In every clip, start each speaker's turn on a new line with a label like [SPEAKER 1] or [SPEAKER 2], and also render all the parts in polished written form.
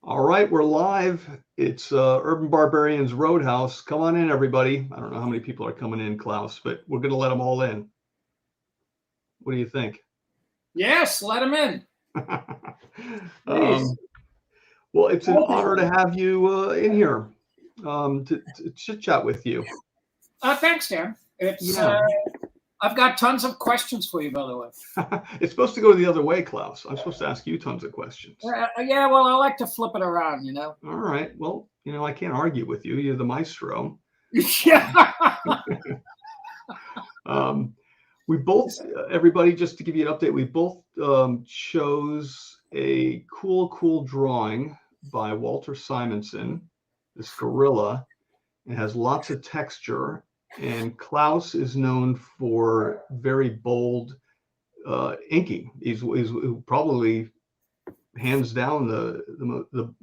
[SPEAKER 1] All right, we're live. It's Urban Barbarians Roadhouse. Come on in, everybody. I don't know how many people are coming in, Klaus, but we're going to let them all in. What do you think?
[SPEAKER 2] Yes, let him in, please.
[SPEAKER 1] um, well, it's an honor to have you in here to chit chat with you.
[SPEAKER 2] Thanks, Dan.
[SPEAKER 1] Yeah.
[SPEAKER 2] I've got tons of questions for you, by the way.
[SPEAKER 1] It's supposed to go the other way, Klaus. I'm supposed to ask you tons of questions.
[SPEAKER 2] Yeah, well, I like to flip it around,
[SPEAKER 1] All right. Well, I can't argue with you. You're the maestro.
[SPEAKER 2] Yeah.
[SPEAKER 1] Um, we both, everybody, just to give you an update, we both chose a cool drawing by Walter Simonson, this gorilla. It has lots of texture, and Klaus is known for very bold inking. He's probably hands down the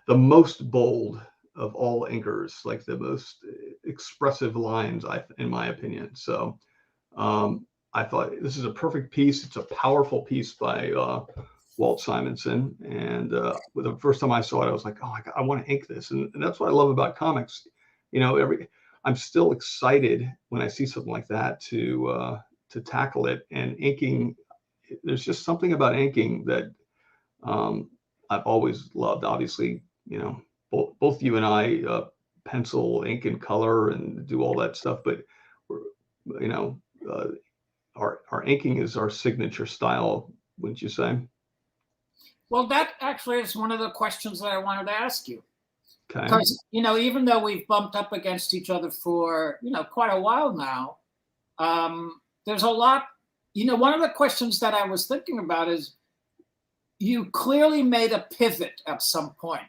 [SPEAKER 1] most bold of all inkers, like the most expressive lines, in my opinion. So I thought this is a perfect piece. It's a powerful piece by Walt Simonson. And the first time I saw it, I was like, oh, I want to ink this. And that's what I love about comics. I'm still excited when I see something like that to tackle it. And inking, there's just something about inking that I've always loved. Obviously, both you and I pencil, ink, and color, and do all that stuff. But you know, uh, our inking is our signature style, wouldn't you say?
[SPEAKER 2] Well, that actually is one of the questions that I wanted to ask you.
[SPEAKER 1] Okay.
[SPEAKER 2] Because, even though we've bumped up against each other for, quite a while now, there's a lot, one of the questions that I was thinking about is you clearly made a pivot at some point.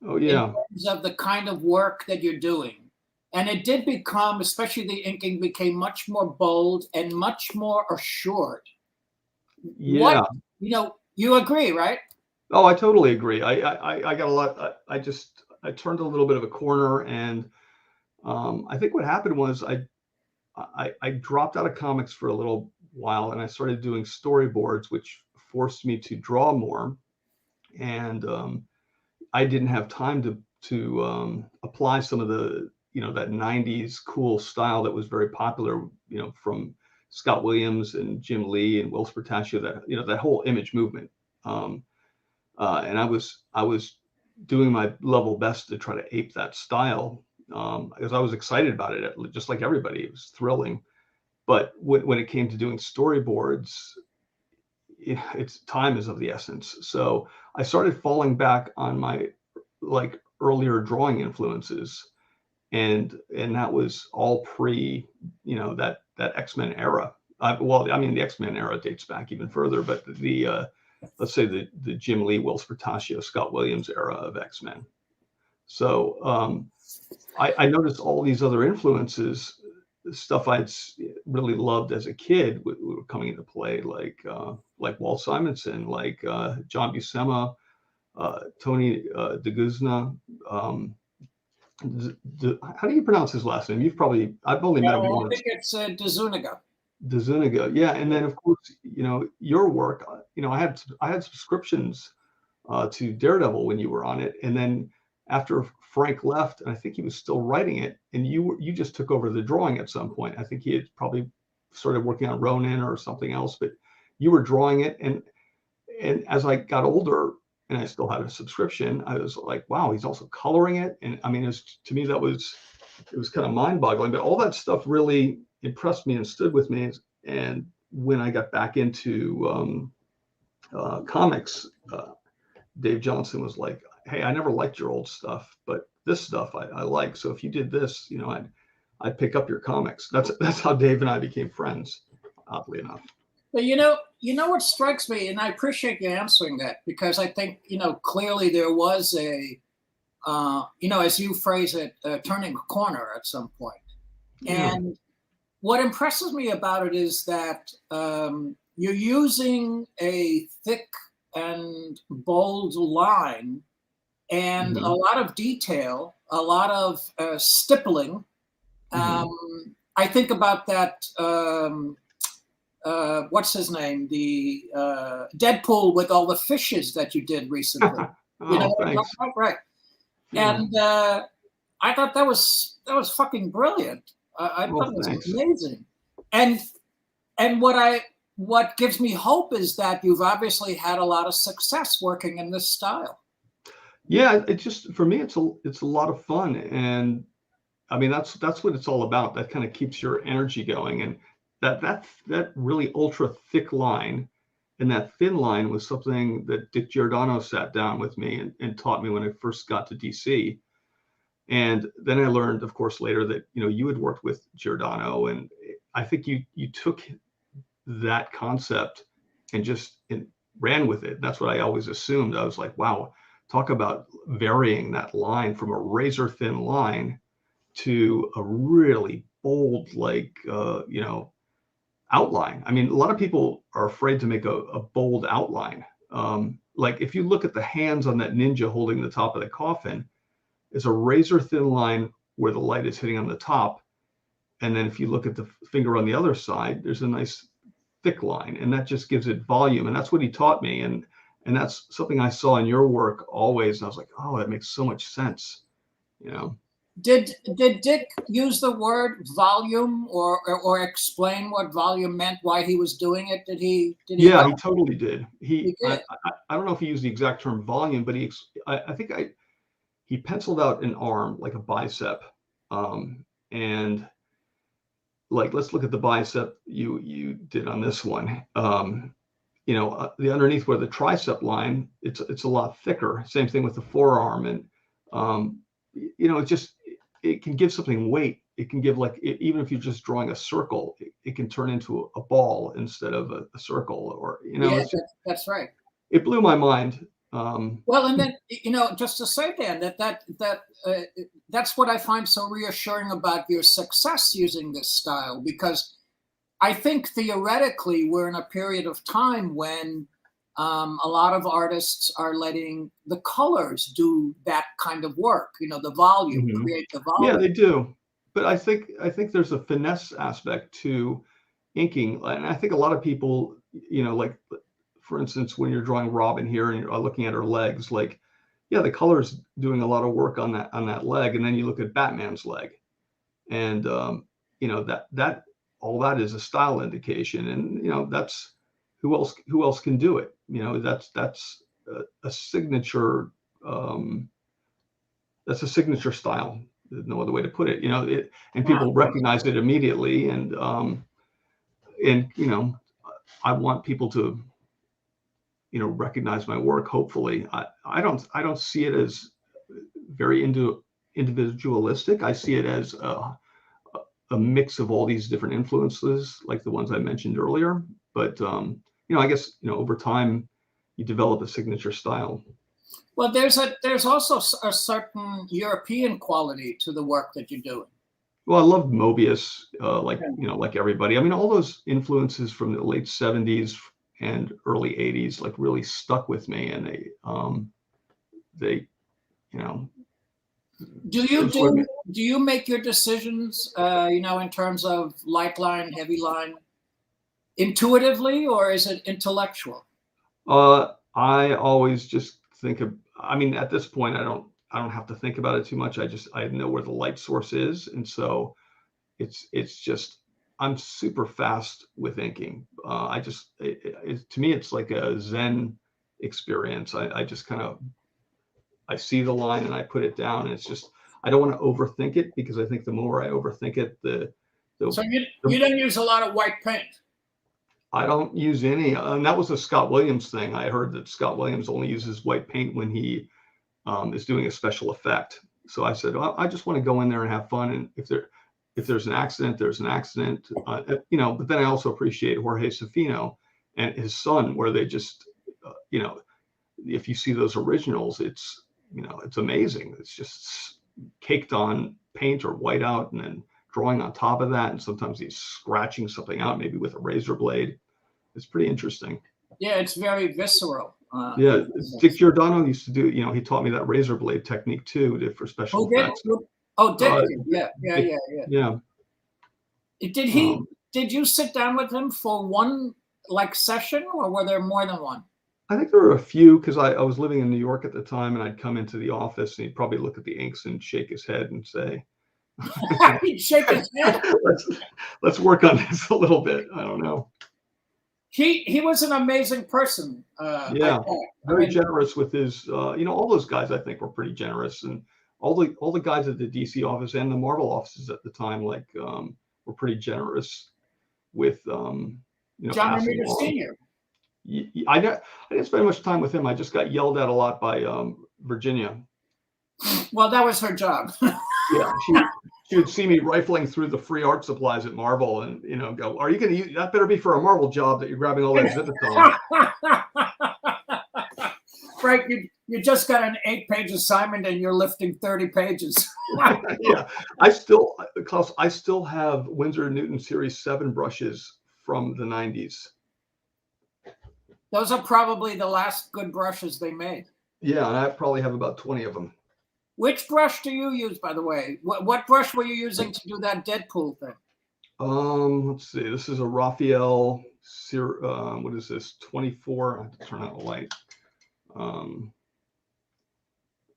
[SPEAKER 1] Oh, yeah.
[SPEAKER 2] In terms of the kind of work that you're doing. And it did become, especially the inking, became much more bold and much more assured.
[SPEAKER 1] Yeah.
[SPEAKER 2] You agree, right?
[SPEAKER 1] Oh, I totally agree. I got a lot. I turned a little bit of a corner, and I think what happened was I dropped out of comics for a little while, and I started doing storyboards, which forced me to draw more. And I didn't have time to apply some of the that 90s cool style that was very popular, from Scott Williams and Jim Lee and Will Spartaccio, that whole image movement. And I was doing my level best to try to ape that style, because I was excited about it, just like everybody. It was thrilling. But when it came to doing storyboards, it's time is of the essence. So I started falling back on my earlier drawing influences, and that was all pre that X-Men era. The X-Men era dates back even further, but the let's say the Jim Lee, Will Spartaccio, Scott Williams era of X-Men. So I noticed all these other influences, stuff I'd really loved as a kid, were coming into play, like Walt Simonson, like John Buscema, Tony DeGuzna. How do you pronounce his last name? I've only met him once.
[SPEAKER 2] I think it's DeZuniga.
[SPEAKER 1] DeZuniga, yeah. And then of course, your work. I had subscriptions to Daredevil when you were on it, and then after Frank left, and I think he was still writing it, and you just took over the drawing at some point. I think he had probably started working on Ronin or something else, but you were drawing it, and as I got older and I still had a subscription, I was like, wow, he's also coloring it. And I mean, to me, it was kind of mind-boggling, but all that stuff really impressed me and stood with me. And when I got back into comics, Dave Johnson was like, hey, I never liked your old stuff, but this stuff I like. So if you did this, I'd pick up your comics. That's how Dave and I became friends, oddly enough.
[SPEAKER 2] But what strikes me, and I appreciate you answering that, because I think, clearly there was a, as you phrase it, turning a corner at some point.
[SPEAKER 1] Yeah.
[SPEAKER 2] And what impresses me about it is that you're using a thick and bold line and a lot of detail, a lot of stippling. I think about that. What's his name? The Deadpool with all the fishes that you did recently. You know
[SPEAKER 1] Oh,
[SPEAKER 2] what I'm
[SPEAKER 1] thanks.
[SPEAKER 2] talking about? Right.
[SPEAKER 1] Yeah.
[SPEAKER 2] And I thought that was fucking brilliant. I
[SPEAKER 1] Well,
[SPEAKER 2] thought it was
[SPEAKER 1] thanks.
[SPEAKER 2] amazing. And what gives me hope is that you've obviously had a lot of success working in this style.
[SPEAKER 1] Yeah, it just for me, it's a lot of fun, and I mean that's what it's all about. That kind of keeps your energy going, and that really ultra thick line and that thin line was something that Dick Giordano sat down with me and taught me when I first got to DC. And then I learned, of course, later that you had worked with Giordano, and I think you took that concept and just ran with it. That's what I always assumed. I was like, wow, talk about varying that line from a razor thin line to a really bold, like, outline. I mean, a lot of people are afraid to make a bold outline. Like if you look at the hands on that ninja holding the top of the coffin, it's a razor thin line where the light is hitting on the top. And then if you look at the finger on the other side, there's a nice thick line, and that just gives it volume. And that's what he taught me. And that's something I saw in your work always. And I was like, oh, that makes so much sense. You know?
[SPEAKER 2] Did Dick use the word volume or explain what volume meant, why he was doing it? Did he?
[SPEAKER 1] Yeah, he totally did.
[SPEAKER 2] He did.
[SPEAKER 1] I don't know if he used the exact term volume, but I think he penciled out an arm like a bicep, and like let's look at the bicep you did on this one. The underneath where the tricep line, it's a lot thicker. Same thing with the forearm, and it can give something weight. It can give even if you're just drawing a circle, it can turn into a ball instead of a circle, or
[SPEAKER 2] Yeah,
[SPEAKER 1] it's just,
[SPEAKER 2] that's right.
[SPEAKER 1] it blew my mind.
[SPEAKER 2] Well, and then just to say, Dan, that's what I find so reassuring about your success using this style, because I think theoretically we're in a period of time when a lot of artists are letting the colors do that kind of work. The volume,
[SPEAKER 1] Mhm.
[SPEAKER 2] create the volume.
[SPEAKER 1] Yeah, they do. But I think there's a finesse aspect to inking, and I think a lot of people, like for instance, when you're drawing Robin here and you're looking at her legs, like, yeah, the color's doing a lot of work on that leg, and then you look at Batman's leg, and that all that is a style indication, and that's who else can do it. That's a signature. That's a signature style. There's no other way to put it. And people recognize it immediately, and I want people to recognize my work. Hopefully, I don't see it as very individualistic. I see it as a mix of all these different influences, like the ones I mentioned earlier. But I guess over time, you develop a signature style.
[SPEAKER 2] Well, there's also a certain European quality to the work that you're doing.
[SPEAKER 1] Well, I loved Mobius, like everybody. I mean, all those influences from the late '70s and early '80s, like really stuck with me, and they,
[SPEAKER 2] Do you make your decisions, in terms of light line, heavy line, intuitively, or is it intellectual?
[SPEAKER 1] I always just think of. I mean, at this point, I don't have to think about it too much. I know where the light source is, and so it's just I'm super fast with inking. To me, it's like a Zen experience. I just kind of I see the line and I put it down, and it's just I don't want to overthink it, because I think the more I overthink it,
[SPEAKER 2] So you don't use a lot of white paint.
[SPEAKER 1] I don't use any, and that was a Scott Williams thing. I heard that Scott Williams only uses white paint when he is doing a special effect. So I said, well, I just want to go in there and have fun, and if there's an accident, there's an accident. But then I also appreciate Jorge Safino and his son, where they just, if you see those originals, it's amazing. It's just caked on paint or whiteout, and then drawing on top of that, and sometimes he's scratching something out, maybe with a razor blade. It's pretty interesting.
[SPEAKER 2] Yeah, it's very visceral.
[SPEAKER 1] Yeah, Dick Giordano used to do, he taught me that razor blade technique too, for special effects.
[SPEAKER 2] Dick did. Yeah. Did you sit down with him for one session, or were there more than one?
[SPEAKER 1] I think there were a few because I was living in New York at the time, and I'd come into the office and he'd probably look at the inks and shake his head and say,
[SPEAKER 2] He'd shake his head.
[SPEAKER 1] let's work on this a little bit. I don't know.
[SPEAKER 2] He was an amazing person.
[SPEAKER 1] Yeah, very generous with his. All those guys I think were pretty generous, and all the guys at the DC office and the Marvel offices at the time, like, were pretty generous with
[SPEAKER 2] John
[SPEAKER 1] passing
[SPEAKER 2] Romita
[SPEAKER 1] along.
[SPEAKER 2] Sr.
[SPEAKER 1] I didn't spend much time with him. I just got yelled at a lot by Virginia.
[SPEAKER 2] Well, that was her job.
[SPEAKER 1] Yeah, she would see me rifling through the free art supplies at Marvel, and go, "Are you going to use that? Better be for a Marvel job that you're grabbing all that Zipatone."
[SPEAKER 2] Frank, you just got an 8-page assignment and you're lifting 30 pages.
[SPEAKER 1] Yeah, Klaus, I still have Winsor & Newton Series 7 brushes from the 90s.
[SPEAKER 2] Those are probably the last good brushes they made.
[SPEAKER 1] Yeah, and I probably have about 20 of them.
[SPEAKER 2] Which brush do you use, by the way? What brush were you using to do that Deadpool thing?
[SPEAKER 1] Let's see. This is a Raphael. What is this? 24. I have to turn out the light.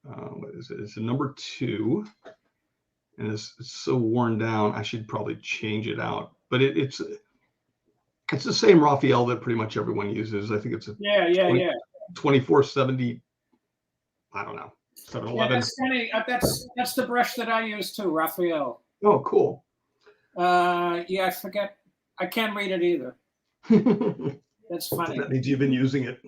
[SPEAKER 1] What is it? It's a number 2, and it's so worn down. I should probably change it out. But it's the same Raphael that pretty much everyone uses. I think it's a 2470. I don't know. 711.
[SPEAKER 2] Yeah, that's funny. That's the brush that I use too, Raphael.
[SPEAKER 1] Oh, cool.
[SPEAKER 2] Yeah, I forget. I can't read it either. That's funny.
[SPEAKER 1] That means you've been using it.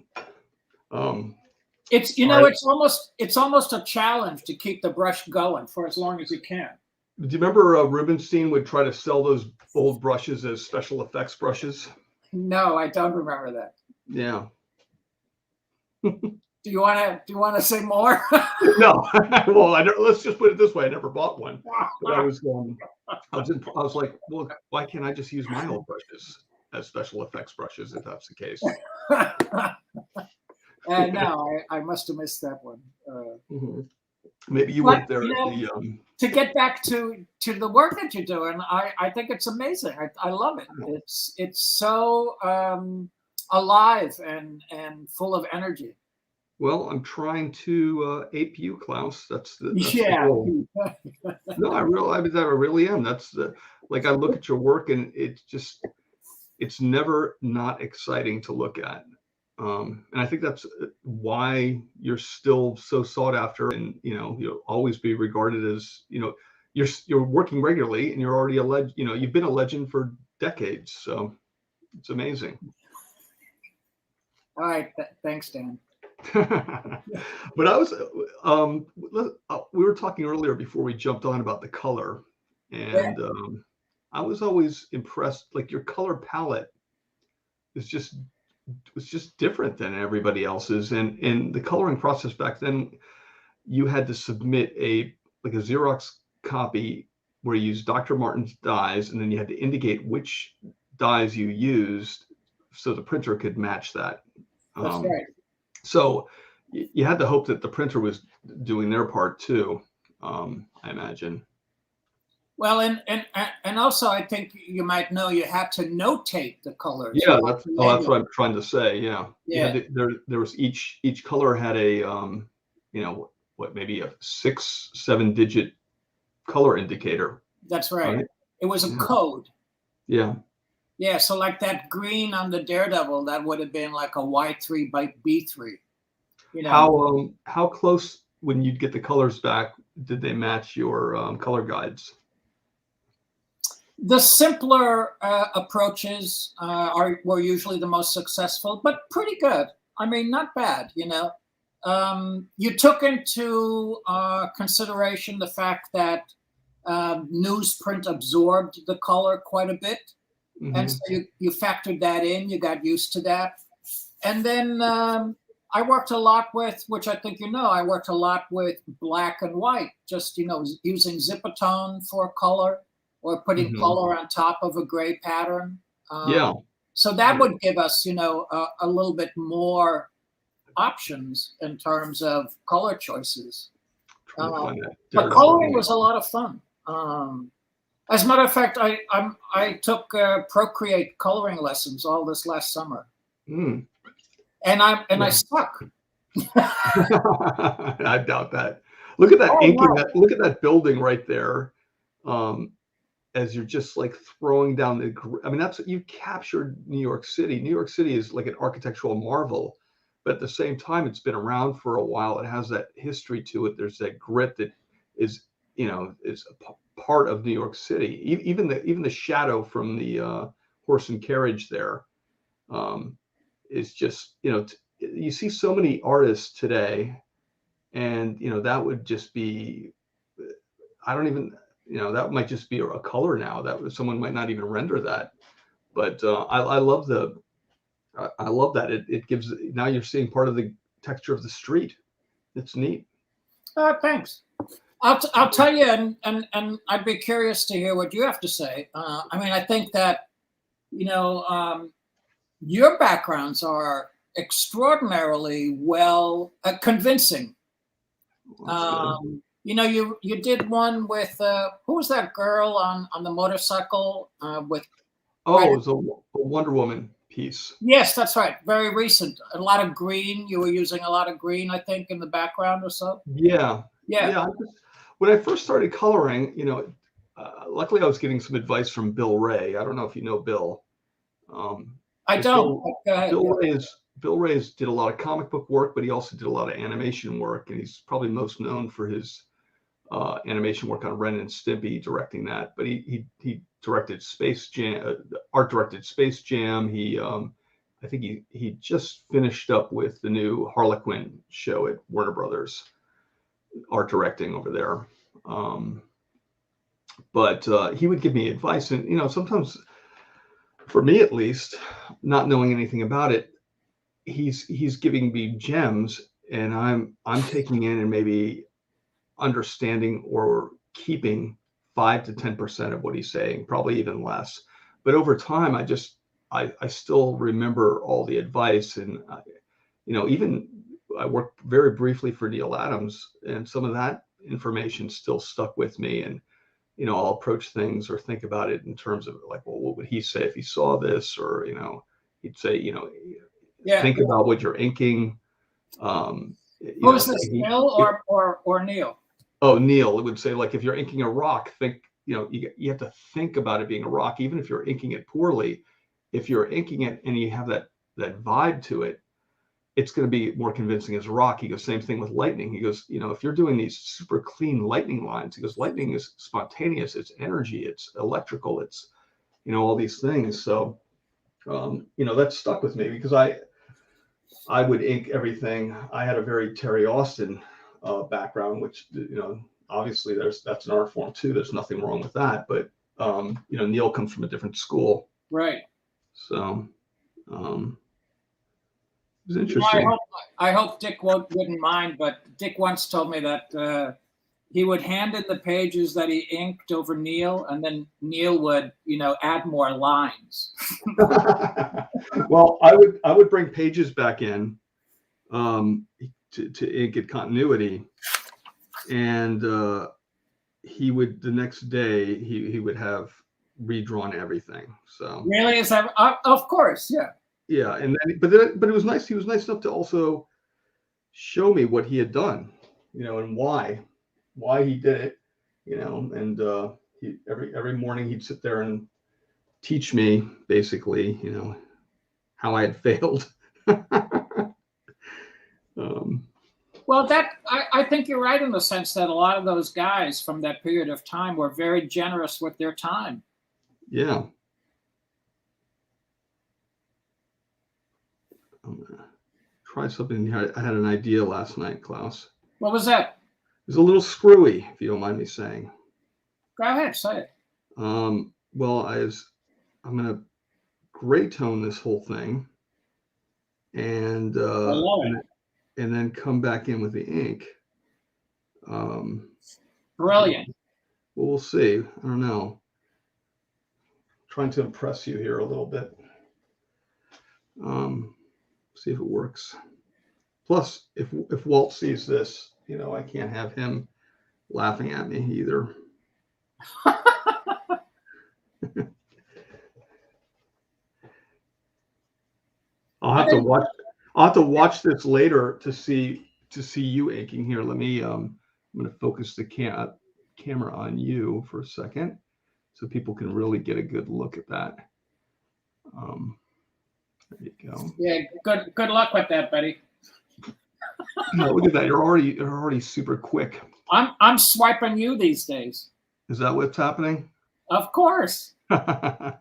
[SPEAKER 2] It's it's almost a challenge to keep the brush going for as long as you can.
[SPEAKER 1] Do you remember Rubenstein would try to sell those old brushes as special effects brushes?
[SPEAKER 2] No, I don't remember that.
[SPEAKER 1] Yeah.
[SPEAKER 2] Do you want to say more?
[SPEAKER 1] No. Well, let's just put it this way: I never bought one. But I was like, well, why can't I just use my old brushes as special effects brushes if that's the case?
[SPEAKER 2] No, I must have missed that one.
[SPEAKER 1] Maybe you weren't there.
[SPEAKER 2] To get back to the work that you're doing, I think it's amazing. I love it. It's so alive and full of energy.
[SPEAKER 1] Well, I'm trying to ape you, Klaus. That's the
[SPEAKER 2] goal.
[SPEAKER 1] No, I really am. That's like, I look at your work and it's never not exciting to look at. And I think that's why you're still so sought after, and you'll always be regarded as, you're working regularly, and you're already you've been a legend for decades. So it's amazing.
[SPEAKER 2] All right, thanks, Dan.
[SPEAKER 1] But we were talking earlier before we jumped on about the color, and I was always impressed. Like, your color palette was just different than everybody else's, and the coloring process back then, you had to submit a Xerox copy where you used Dr. Martin's dyes, and then you had to indicate which dyes you used so the printer could match that.
[SPEAKER 2] That's right.
[SPEAKER 1] So you had to hope that the printer was doing their part too, I imagine.
[SPEAKER 2] Well, and also, I think you might know you had to notate the colors.
[SPEAKER 1] Yeah, that's what I'm trying to say. Yeah. There was each color had a maybe a 6-7 digit color indicator.
[SPEAKER 2] That's right. It was a code.
[SPEAKER 1] Yeah.
[SPEAKER 2] Yeah, so like that green on the Daredevil, that would have been like a Y3 by B3.
[SPEAKER 1] How close, when you'd get the colors back, did they match your color guides?
[SPEAKER 2] The simpler approaches were usually the most successful, but pretty good. I mean, not bad. You took into consideration the fact that newsprint absorbed the color quite a bit. Mm-hmm. And so you factored that in, you got used to that. And then I worked a lot with, which I think I worked a lot with black and white, just, using Zipatone for color or putting color on top of a gray pattern. So that would give us, a little bit more options in terms of color choices. But coloring was a lot of fun. As a matter of fact, I took Procreate coloring lessons all this last summer. and I
[SPEAKER 1] Yeah.
[SPEAKER 2] suck.
[SPEAKER 1] I doubt that. Look at that
[SPEAKER 2] Oh,
[SPEAKER 1] inking.
[SPEAKER 2] no.
[SPEAKER 1] Look at that building right there. As you're just like throwing down I mean, that's you captured New York City. New York City is like an architectural marvel, but at the same time, it's been around for a while. It has that history to it. There's that grit that is, is a part of New York City. Even the shadow from the horse and carriage there is just, you see so many artists today, and that would just be, I don't even, that might just be a color now. That someone might not even render that. But I love I love that it gives, now you're seeing part of the texture of the street. It's neat.
[SPEAKER 2] Thanks. I'll tell you, and I'd be curious to hear what you have to say. I mean, I think that your backgrounds are extraordinarily well convincing. You did one with who was that girl on the motorcycle with?
[SPEAKER 1] Oh, it's a Wonder Woman piece.
[SPEAKER 2] Yes, that's right. Very recent. A lot of green. You were using a lot of green, I think, in the background or so.
[SPEAKER 1] Yeah.
[SPEAKER 2] Yeah.
[SPEAKER 1] When I first started coloring, luckily I was getting some advice from Bill Ray. I don't know if you know Bill.
[SPEAKER 2] I don't. Go ahead.
[SPEAKER 1] Bill Ray's did a lot of comic book work, but he also did a lot of animation work, and he's probably most known for his animation work on Ren and Stimpy, directing that. But he directed Space Jam, art directed Space Jam. I think he just finished up with the new Harlequin show at Warner Brothers, art directing over there. But he would give me advice, and sometimes, for me at least, not knowing anything about it, he's giving me gems, and I'm taking in and maybe understanding or keeping 5 to 10% of what he's saying, probably even less. But over time, I still remember all the advice, and even I worked very briefly for Neil Adams, and some of that information still stuck with me. And I'll approach things or think about it in terms of like, well, what would he say if he saw this? Or he'd say, think about what you're inking.
[SPEAKER 2] Who is this, Bill or Neil?
[SPEAKER 1] Oh, Neil. It would say, like, if you're inking a rock, think, you have to think about it being a rock, even if you're inking it poorly. If you're inking it and you have that vibe to it, it's going to be more convincing as a rock. He goes, same thing with lightning. He goes, if you're doing these super clean lightning lines, he goes, lightning is spontaneous, it's energy, it's electrical, it's, all these things. So, that stuck with me because I would ink everything. I had a very Terry Austin background, which, obviously that's an art form too. There's nothing wrong with that. But, Neil comes from a different school.
[SPEAKER 2] Right.
[SPEAKER 1] So, it was interesting.
[SPEAKER 2] I hope Dick wouldn't mind, but Dick once told me that he would hand in the pages that he inked over Neil, and then Neil would, add more lines.
[SPEAKER 1] Well, I would bring pages back in to ink at continuity, and he would, the next day he would have redrawn everything. So
[SPEAKER 2] really, is that of course, yeah.
[SPEAKER 1] Yeah, and then, but it was nice. He was nice enough to also show me what he had done, and why he did it, and he every morning he'd sit there and teach me basically, how I had failed.
[SPEAKER 2] Well, I think you're right in the sense that a lot of those guys from that period of time were very generous with their time.
[SPEAKER 1] Yeah. I'm gonna try something. I had an idea last night, Klaus.
[SPEAKER 2] What was that?
[SPEAKER 1] It was a little screwy, if you don't mind me saying.
[SPEAKER 2] Go ahead, say it.
[SPEAKER 1] Well, I'm gonna gray tone this whole thing, and then come back in with the ink.
[SPEAKER 2] Brilliant.
[SPEAKER 1] Well, we'll see. I don't know. Trying to impress you here a little bit. See if it works. Plus, if Walt sees this, I can't have him laughing at me either. I'll have to watch. I'll have to watch this later to see you inking here. Let me I'm going to focus the camera on you for a second so people can really get a good look at that. There you go.
[SPEAKER 2] Yeah, good luck with that, buddy.
[SPEAKER 1] No, look at that. You're already super quick.
[SPEAKER 2] I'm swiping you these days.
[SPEAKER 1] Is that what's happening?
[SPEAKER 2] Of course.
[SPEAKER 1] I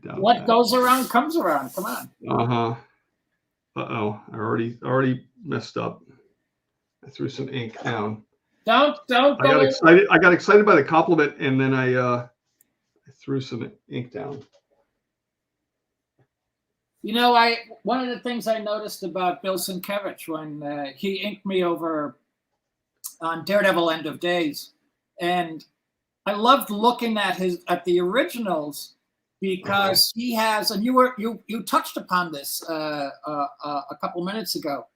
[SPEAKER 1] doubt
[SPEAKER 2] What
[SPEAKER 1] that.
[SPEAKER 2] goes around comes around. Come on.
[SPEAKER 1] Uh-huh. Uh-oh. I already messed up. I threw some ink down.
[SPEAKER 2] Don't
[SPEAKER 1] I got excited. I got excited by the compliment, and then I threw some ink down.
[SPEAKER 2] You know, one of the things I noticed about Bill Sienkiewicz when he inked me over on Daredevil End of Days, and I loved looking at the originals because he has, and you touched upon this a couple minutes ago,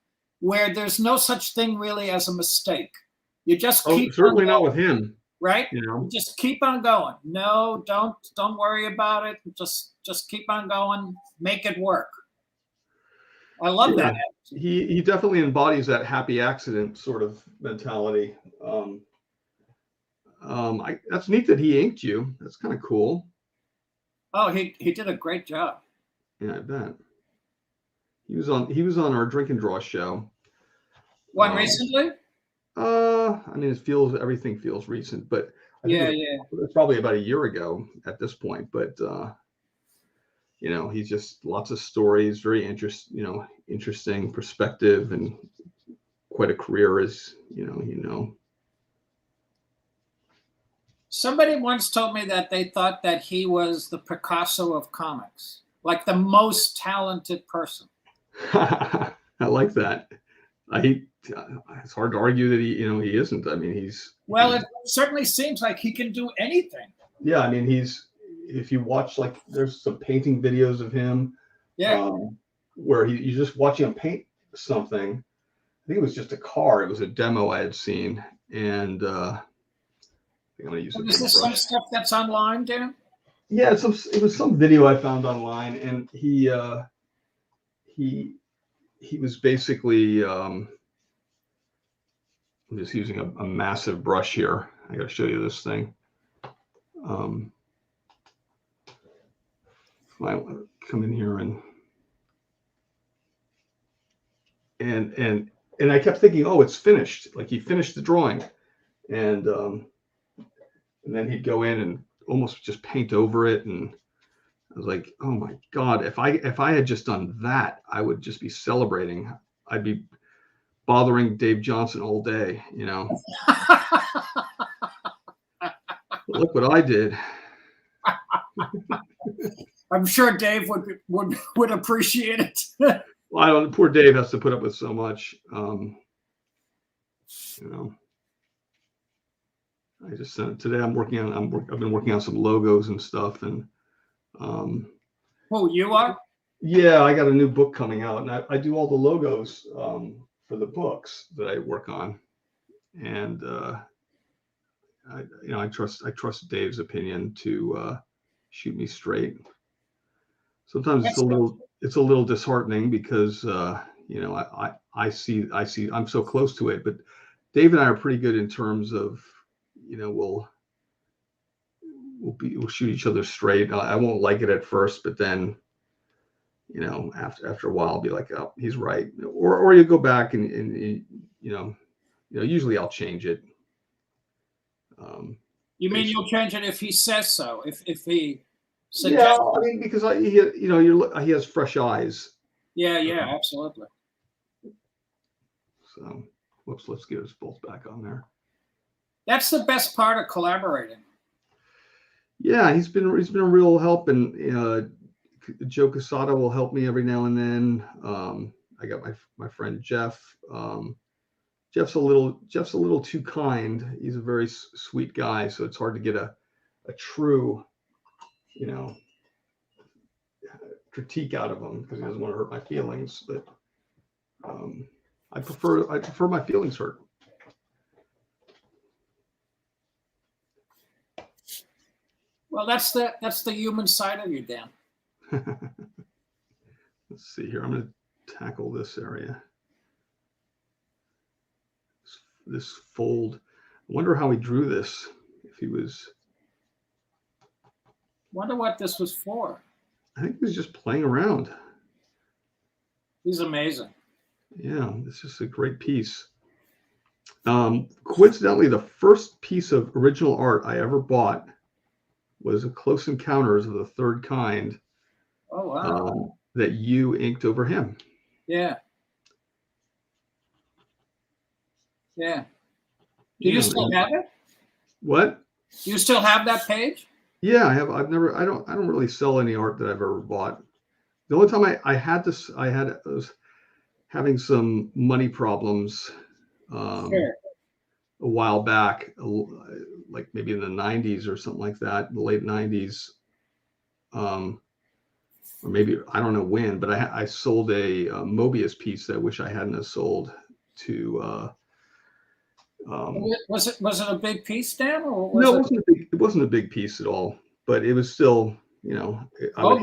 [SPEAKER 2] where there's no such thing really as a mistake. You just keep
[SPEAKER 1] certainly not with him,
[SPEAKER 2] right?
[SPEAKER 1] You know,
[SPEAKER 2] just keep on going. No, don't worry about it. Just keep on going. Make it work. I love that.
[SPEAKER 1] He definitely embodies that happy accident sort of mentality. That's neat that he inked you. That's kind of cool.
[SPEAKER 2] Oh, he did a great job.
[SPEAKER 1] Yeah, I bet. He was on our Drink and Draw show.
[SPEAKER 2] When recently?
[SPEAKER 1] I mean, everything feels recent, but I think it's probably about a year ago at this point. But you know, he's just lots of stories, very interesting perspective, and quite a career as you know.
[SPEAKER 2] Somebody once told me that they thought that he was the Picasso of comics, like the most talented person.
[SPEAKER 1] I like that. It's hard to argue that he isn't. I mean,
[SPEAKER 2] it certainly seems like he can do anything.
[SPEAKER 1] Yeah, I mean, if you watch, like, there's some painting videos of him, where you're just watching him paint something. I think it was just a car. It was a demo I had seen, and I think I'm gonna use.
[SPEAKER 2] Is this some stuff that's online, Dan?
[SPEAKER 1] Yeah, it was some video I found online, and he was basically. I'm just using a massive brush here. I got to show you this thing. I come in here and I kept thinking, oh, it's finished. Like, he finished the drawing, and then he'd go in and almost just paint over it, and I was like, oh my God, if I had just done that, I would just be celebrating. I'd be bothering Dave Johnson all day, you know. Look what I did.
[SPEAKER 2] I'm sure Dave would appreciate it.
[SPEAKER 1] Well, poor Dave has to put up with so much. You know, I just today I've been working on some logos and stuff, and
[SPEAKER 2] oh, you are?
[SPEAKER 1] Yeah, I got a new book coming out, and I do all the logos for the books that I work on, and I trust Dave's opinion to shoot me straight. Sometimes it's a little disheartening because I see I'm so close to it, but Dave and I are pretty good in terms of we'll shoot each other straight. I won't like it at first, but then after a while I'll be like, oh, he's right, or you go back and usually I'll change it.
[SPEAKER 2] You mean you'll change it if he says so? If he suggests?
[SPEAKER 1] Yeah, I mean, because he has fresh eyes.
[SPEAKER 2] Yeah, absolutely.
[SPEAKER 1] So, whoops, let's get us both back on there.
[SPEAKER 2] That's the best part of collaborating.
[SPEAKER 1] Yeah, he's been a real help, and Joe Casada will help me every now and then. I got my friend Jeff. Jeff's a little too kind. He's a very sweet guy, so it's hard to get a true, critique out of him because he doesn't want to hurt my feelings. But I prefer my feelings hurt.
[SPEAKER 2] Well, that's the human side of you, Dan.
[SPEAKER 1] Let's see here. I'm gonna tackle this area. This fold. I wonder how he drew this. If he was.
[SPEAKER 2] Wonder what this was for.
[SPEAKER 1] I think he was just playing around.
[SPEAKER 2] He's amazing.
[SPEAKER 1] Yeah, this is a great piece. Coincidentally, the first piece of original art I ever bought was a Close Encounters of the Third Kind.
[SPEAKER 2] Oh, wow.
[SPEAKER 1] That you inked over him.
[SPEAKER 2] Yeah. Yeah. Do you still have it?
[SPEAKER 1] What?
[SPEAKER 2] Do you still have that page?
[SPEAKER 1] Yeah, I have. I don't really sell any art that I've ever bought. The only time I was having some money problems
[SPEAKER 2] Sure.
[SPEAKER 1] a while back, like maybe in the 90s or something like that, the late 90s. Or maybe, I don't know when, but I sold a Mobius piece that I wish I hadn't have sold to.
[SPEAKER 2] Was it a big piece, Dan? Or was
[SPEAKER 1] No, it wasn't a big piece at all, but it was still, I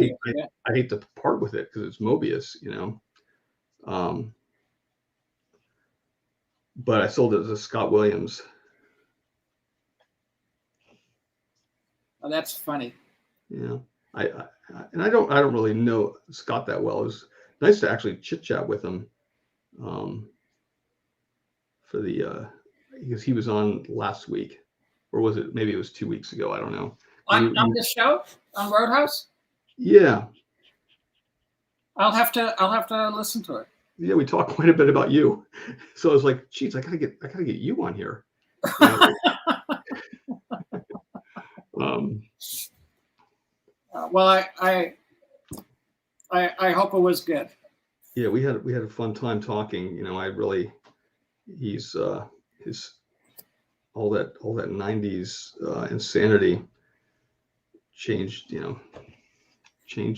[SPEAKER 1] hate to part with it because it's Mobius, but I sold it as a Scott Williams.
[SPEAKER 2] Oh, that's funny.
[SPEAKER 1] Yeah. I don't really know Scott that well. It was nice to actually chit chat with him because he was on last week, or was it, maybe it was 2 weeks ago. I don't know.
[SPEAKER 2] On the show on Roadhouse?
[SPEAKER 1] Yeah.
[SPEAKER 2] I'll have to listen to it.
[SPEAKER 1] Yeah, we talked quite a bit about you. So I was like, geez, I gotta get you on here.
[SPEAKER 2] Well, I hope it was good.
[SPEAKER 1] Yeah, we had a fun time talking. He's his all that 90s insanity changed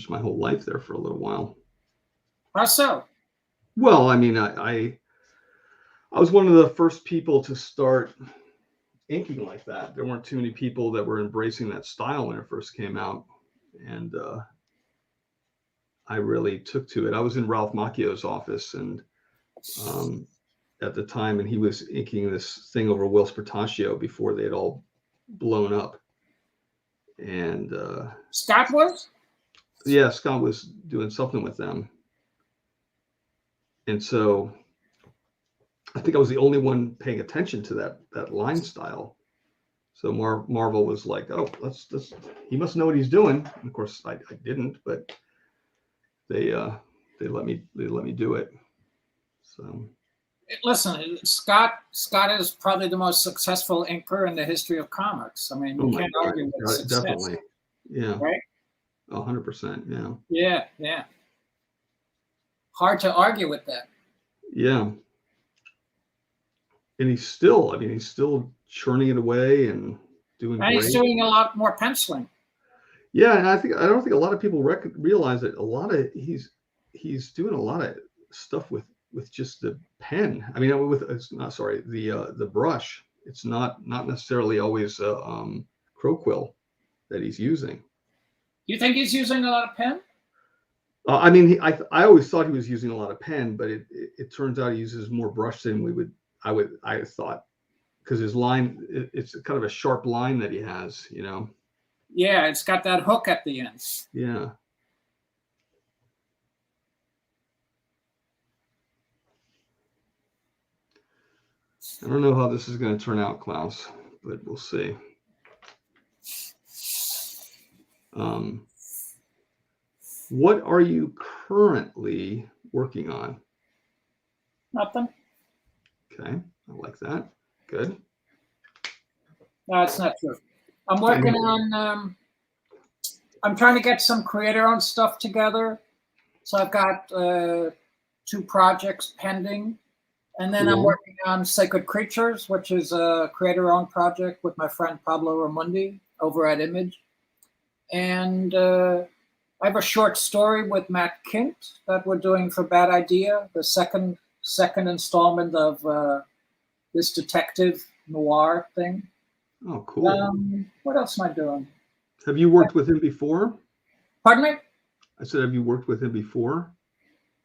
[SPEAKER 1] my whole life there for a little while.
[SPEAKER 2] How so?
[SPEAKER 1] Well, I mean, I was one of the first people to start inking like that. There weren't too many people that were embracing that style when it first came out, and I really took to it. I was in Ralph Macchio's office, and at the time, and he was inking this thing over Will Spartaccio before they had all blown up. And
[SPEAKER 2] Scott was?
[SPEAKER 1] Yeah, Scott was doing something with them. And so I think I was the only one paying attention to that line style. So Marvel was like, oh, let's he must know what he's doing. And of course I didn't, but they let me do it. So
[SPEAKER 2] listen, Scott is probably the most successful inker in the history of comics. I mean, you can't argue with success.
[SPEAKER 1] Definitely. Yeah.
[SPEAKER 2] Right?
[SPEAKER 1] 100%.
[SPEAKER 2] Yeah. Yeah. Hard to argue with that.
[SPEAKER 1] Yeah. And he's still churning it away and doing great.
[SPEAKER 2] He's doing a lot more penciling.
[SPEAKER 1] Yeah, and I don't think a lot of people realize that he's doing a lot of stuff with just the pen. I mean, the brush. It's not necessarily always crow quill that he's using.
[SPEAKER 2] You think he's using a lot of pen?
[SPEAKER 1] I mean, I always thought he was using a lot of pen, but it turns out he uses more brush than I thought, because his line, it's kind of a sharp line that he has,
[SPEAKER 2] Yeah, it's got that hook at the end.
[SPEAKER 1] Yeah. I don't know how this is going to turn out, Klaus, but we'll see. What are you currently working on?
[SPEAKER 2] Nothing.
[SPEAKER 1] Okay, I like that. Good.
[SPEAKER 2] No, it's not true. I'm working on, I'm trying to get some creator-owned stuff together. So I've got 2 projects pending. And then I'm working on Sacred Creatures, which is a creator-owned project with my friend Pablo Ramundi over at Image. And I have a short story with Matt Kint that we're doing for Bad Idea, the second installment of this detective noir thing.
[SPEAKER 1] Oh, cool.
[SPEAKER 2] What else am I doing?
[SPEAKER 1] Have you worked with him before?
[SPEAKER 2] Pardon me?
[SPEAKER 1] I said, have you worked with him before?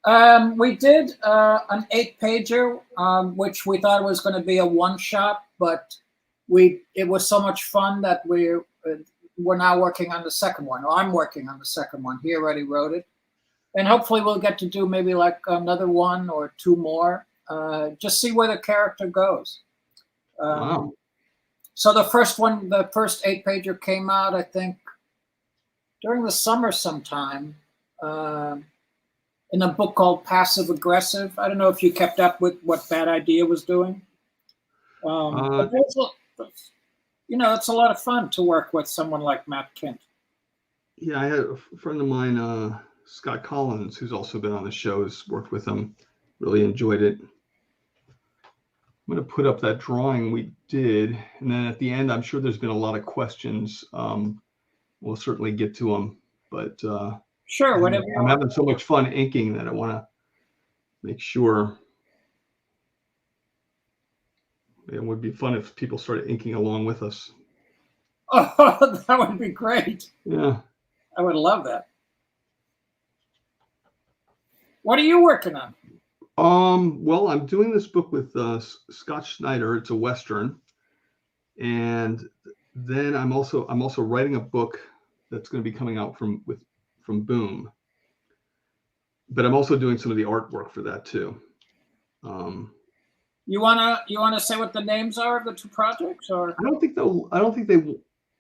[SPEAKER 2] We did an 8-pager, which we thought was going to be a one-shot, but it was so much fun that we're now working on the second one. Or I'm working on the second one. He already wrote it, and hopefully we'll get to do maybe like another one or two more. Just see where the character goes.
[SPEAKER 1] Wow.
[SPEAKER 2] So the first 8-pager came out, I think, during the summer sometime. In a book called Passive Aggressive. I don't know if you kept up with what Bad Idea was doing. But it's a lot of fun to work with someone like Matt Kint.
[SPEAKER 1] Yeah, I had a friend of mine, Scott Collins, who's also been on the show, has worked with him, really enjoyed it. I'm going to put up that drawing we did, and then at the end, I'm sure there's been a lot of questions. We'll certainly get to them, but
[SPEAKER 2] sure, whatever.
[SPEAKER 1] I'm having so much fun inking that I want to make sure. It would be fun if people started inking along with us.
[SPEAKER 2] Oh, that would be great.
[SPEAKER 1] Yeah.
[SPEAKER 2] I would love that. What are you working on?
[SPEAKER 1] Well, I'm doing this book with Scott Schneider. It's a Western. And then I'm also writing a book that's going to be coming out from Boom. But I'm also doing some of the artwork for that too.
[SPEAKER 2] You wanna say what the names are of the two projects, or
[SPEAKER 1] I don't think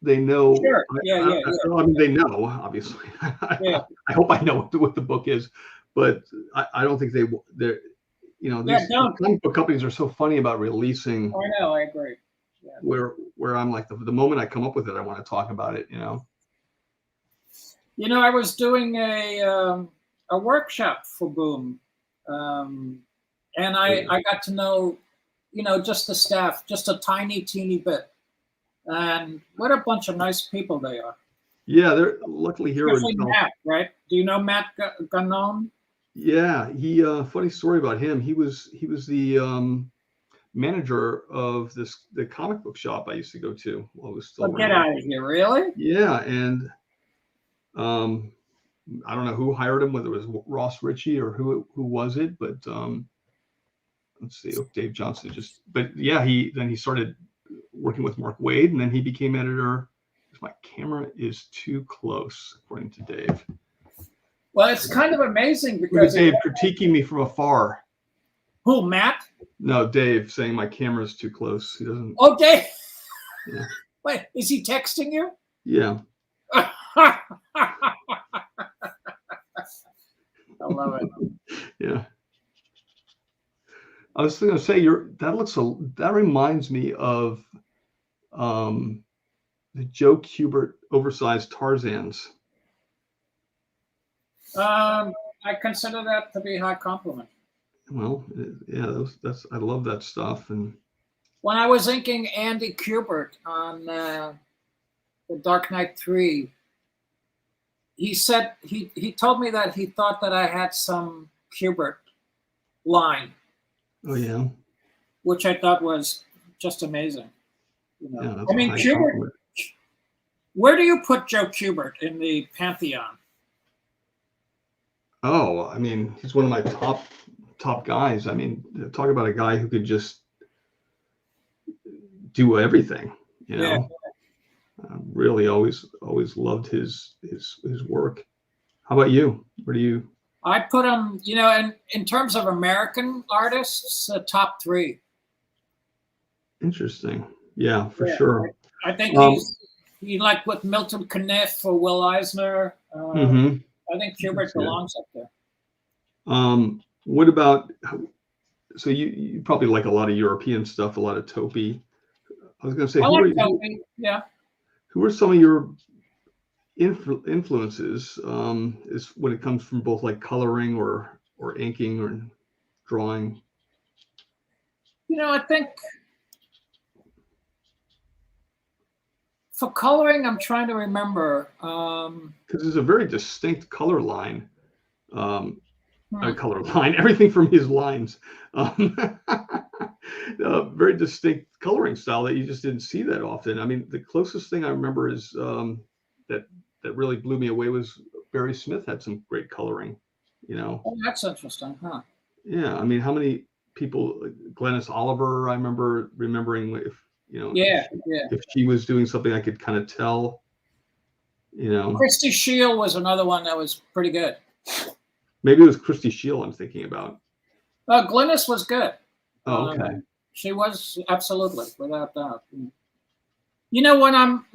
[SPEAKER 1] they know.
[SPEAKER 2] Sure. Yeah.
[SPEAKER 1] I mean, they know, obviously.
[SPEAKER 2] Yeah.
[SPEAKER 1] I hope I know what the book is, but I don't think they're. These comic book companies are so funny about releasing.
[SPEAKER 2] I know. I agree. Yeah.
[SPEAKER 1] Where I'm like, the moment I come up with it, I want to talk about it.
[SPEAKER 2] I was doing a workshop for Boom, and I got to know, just the staff, just a teeny bit, and what a bunch of nice people they are.
[SPEAKER 1] Yeah, they're luckily here.
[SPEAKER 2] Especially Matt, right? Do you know Matt Ganon?
[SPEAKER 1] Yeah, he. Funny story about him. He was the manager of the comic book shop I used to go to while I was still.
[SPEAKER 2] Get out of here! Really?
[SPEAKER 1] Yeah, and I don't know who hired him, whether it was Ross Ritchie or who was it, but let's see, Dave Johnson but yeah, he started working with Mark Waid, and then he became editor. My camera is too close, according to Dave.
[SPEAKER 2] Well, it's kind of amazing because
[SPEAKER 1] Dave critiquing me from afar.
[SPEAKER 2] Who, Matt?
[SPEAKER 1] No, Dave saying my camera's too close. He doesn't.
[SPEAKER 2] Oh, Dave.
[SPEAKER 1] Yeah.
[SPEAKER 2] Wait, is he texting you?
[SPEAKER 1] Yeah.
[SPEAKER 2] I love it.
[SPEAKER 1] Yeah. I was going to say that reminds me of the Joe Kubert oversized Tarzans.
[SPEAKER 2] I consider that to be a high compliment.
[SPEAKER 1] Well, yeah, I love that stuff. And
[SPEAKER 2] when I was inking Andy Kubert on The Dark Knight 3, he said he told me that he thought that I had some Kubert line.
[SPEAKER 1] Oh yeah.
[SPEAKER 2] Which I thought was just amazing.
[SPEAKER 1] Yeah,
[SPEAKER 2] I mean, Kubert. Compliment. Where do you put Joe Kubert in the pantheon?
[SPEAKER 1] Oh, I mean, he's one of my top guys. I mean, talk about a guy who could just do everything.
[SPEAKER 2] Yeah.
[SPEAKER 1] Really, always loved his work. How about you? Where do you?
[SPEAKER 2] I put him, in terms of American artists, top 3.
[SPEAKER 1] Interesting. Yeah, for sure.
[SPEAKER 2] I think he like with Milton Caniff or Will Eisner. I think Kubert belongs up there.
[SPEAKER 1] What about? So you probably like a lot of European stuff, a lot of Topi. I was going to say, who are some of your influences? Is when it comes from both like coloring or inking or drawing?
[SPEAKER 2] I think for coloring, I'm trying to remember.
[SPEAKER 1] Because there's a very distinct color line. Color line, everything from his lines. Very distinct coloring style that you just didn't see that often. I mean, the closest thing I remember is that really blew me away was Barry Smith had some great coloring. you know.
[SPEAKER 2] Oh, that's interesting, huh?
[SPEAKER 1] Yeah, I mean, how many people, like Glennis Oliver, I remember remembering if, you know,
[SPEAKER 2] Yeah, yeah.
[SPEAKER 1] if she was doing something, I could kind of tell, you know.
[SPEAKER 2] Christy Shield was another one that was pretty good.
[SPEAKER 1] Maybe it was Christy Shield I'm thinking about.
[SPEAKER 2] Glynis was good.
[SPEAKER 1] Oh, okay.
[SPEAKER 2] She was, absolutely, without doubt. You know, when I'm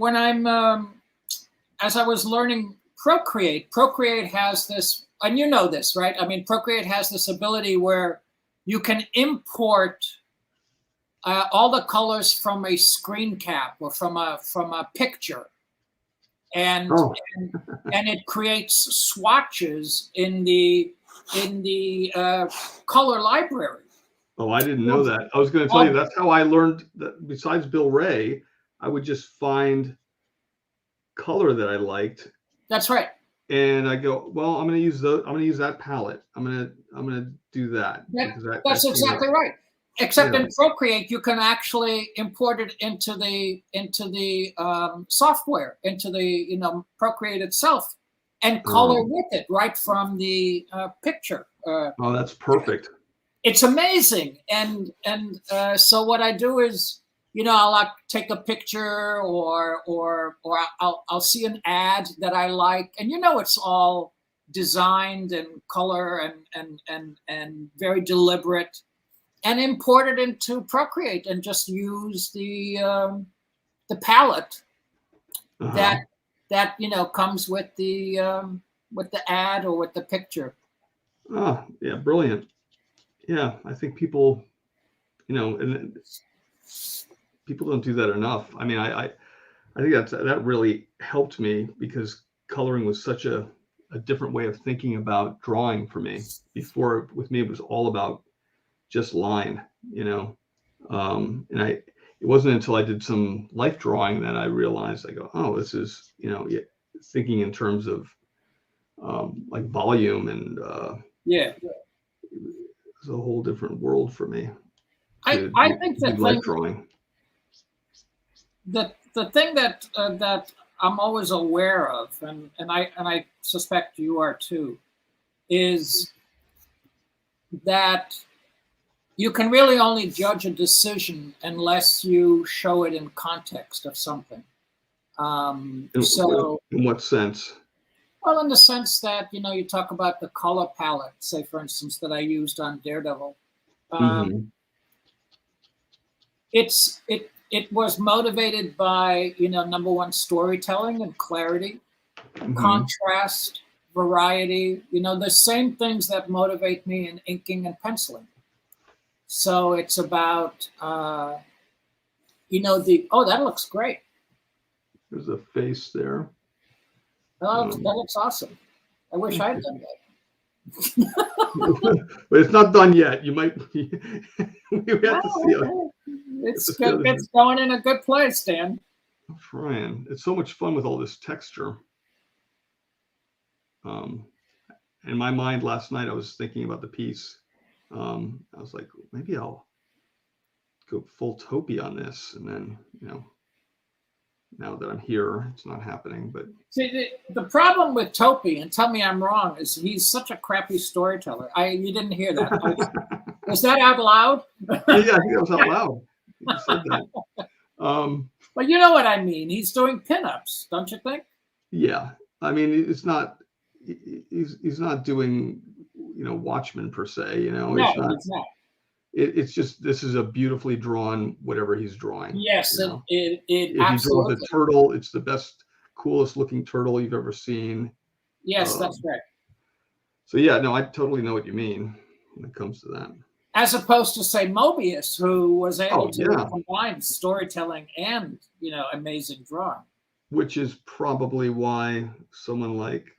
[SPEAKER 2] as I was learning Procreate has this, and you know this, right? I mean, Procreate has this ability where you can import all the colors from a screen cap or from a picture, and
[SPEAKER 1] Oh,
[SPEAKER 2] and it creates swatches in the color library.
[SPEAKER 1] oh, I didn't know that. I was going to tell you
[SPEAKER 2] Oh,
[SPEAKER 1] that's how I learned that. Besides Bill Ray, I would just find color that I liked,
[SPEAKER 2] that's right.
[SPEAKER 1] and I go, well, I'm going to use that palette. I'm going to do that because
[SPEAKER 2] That's
[SPEAKER 1] that seems like,
[SPEAKER 2] exactly right. Except
[SPEAKER 1] yeah.
[SPEAKER 2] in Procreate, you can actually import it into the software, into the Procreate itself, and color with it right from the picture.
[SPEAKER 1] Oh, that's perfect.
[SPEAKER 2] It's amazing, and so what I do is, I'll like take a picture, or I'll see an ad that I like, and it's all designed and color and very deliberate, and import it into Procreate and just use the palette that comes with the ad or with the picture.
[SPEAKER 1] Oh, yeah, brilliant. Yeah, I think people, and people don't do that enough. I mean, I think that really helped me because coloring was such a different way of thinking about drawing for me. Before, with me, it was all about just line, and it wasn't until I did some life drawing that I realized, I go, oh, this is, thinking in terms of like volume, and
[SPEAKER 2] Yeah.
[SPEAKER 1] it's a whole different world for me to
[SPEAKER 2] I think
[SPEAKER 1] do life drawing.
[SPEAKER 2] The thing that I'm always aware of, and I suspect you are too, is that you can really only judge a decision unless you show it in context of something. So,
[SPEAKER 1] in what sense?
[SPEAKER 2] well, in the sense that you talk about the color palette, say for instance, that I used on Daredevil. It was motivated by number one, storytelling and clarity, contrast, variety. The same things that motivate me in inking and penciling. So it's about that looks great.
[SPEAKER 1] There's a face there.
[SPEAKER 2] That looks awesome. I wish I had done
[SPEAKER 1] that. But it's not done yet. You might. We have to see it.
[SPEAKER 2] It's going in a good place, Dan.
[SPEAKER 1] I'm trying. It's so much fun with all this texture. In my mind last night, I was thinking about the piece. I was like, maybe I'll go full Topi on this, and then now that I'm here, it's not happening. But
[SPEAKER 2] see, the problem with Topi, and tell me I'm wrong, is he's such a crappy storyteller. You didn't hear that. Was that out loud?
[SPEAKER 1] Yeah, I think that was out loud. You said that.
[SPEAKER 2] But you know what I mean. He's doing pinups, don't you think?
[SPEAKER 1] Yeah, I mean, it's not. He's not doing, Watchmen per se.
[SPEAKER 2] No, it's not.
[SPEAKER 1] It's just, this is a beautifully drawn whatever he's drawing.
[SPEAKER 2] Yes, it
[SPEAKER 1] if
[SPEAKER 2] absolutely.
[SPEAKER 1] He draws a turtle, it's the best, coolest looking turtle you've ever seen.
[SPEAKER 2] Yes, that's right.
[SPEAKER 1] So yeah, no, I totally know what you mean when it comes to that.
[SPEAKER 2] As opposed to, say, Mobius, who was able to combine storytelling and amazing drawing.
[SPEAKER 1] Which is probably why someone like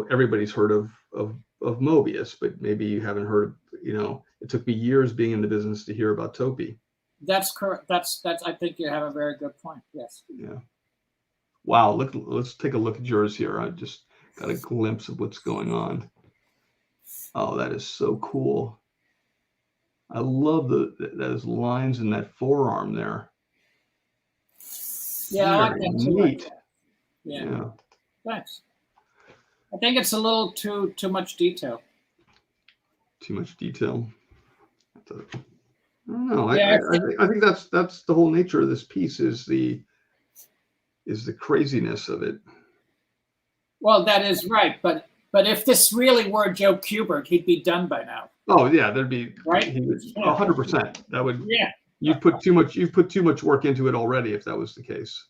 [SPEAKER 1] everybody's heard of Mobius, but maybe you haven't heard. It took me years being in the business to hear about Topi.
[SPEAKER 2] That's correct. That's. I think you have a very good point. Yes.
[SPEAKER 1] Yeah. Wow. Let's take a look at yours here. I just got a glimpse of what's going on. Oh, that is so cool. I love those lines in that forearm there.
[SPEAKER 2] Yeah, I like that too.
[SPEAKER 1] Neat.
[SPEAKER 2] Yeah. Thanks. I think it's a little too much detail.
[SPEAKER 1] Too much detail. I don't know.
[SPEAKER 2] Yeah,
[SPEAKER 1] I think that's the whole nature of this piece is the craziness of it.
[SPEAKER 2] well, that is right. But if this really were Joe Kubert, he'd be done by now.
[SPEAKER 1] Oh yeah, there'd be
[SPEAKER 2] right.
[SPEAKER 1] 100%. That would.
[SPEAKER 2] Yeah.
[SPEAKER 1] You've put too much work into it already if that was the case.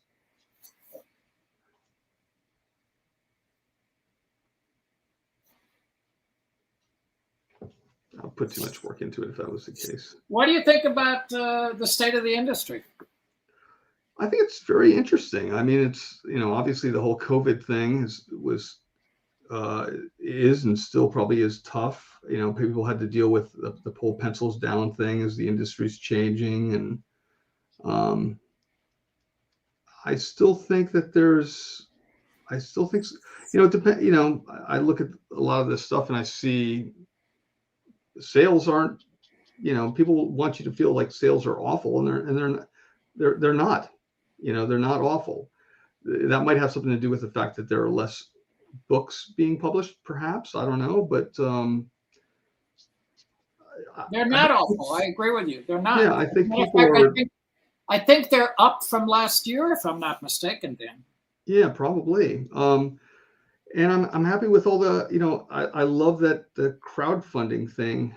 [SPEAKER 1] I'll put too much work into it if that was the case.
[SPEAKER 2] What do you think about the state of the industry?
[SPEAKER 1] I think it's very interesting. I mean, it's, obviously the whole COVID thing is and still probably is tough. People had to deal with the pull pencils down thing as the industry's changing. And I still think that it depends. I look at a lot of this stuff and I see sales aren't, people want you to feel like sales are awful, and they're not. They're not awful. That might have something to do with the fact that there are less books being published, perhaps. I don't know, but
[SPEAKER 2] they're not awful. I agree with you. They're not.
[SPEAKER 1] Yeah, I think people are.
[SPEAKER 2] I think they're up from last year, if I'm not mistaken, Dan.
[SPEAKER 1] Yeah, probably. And I'm happy with all the, I love that the crowdfunding thing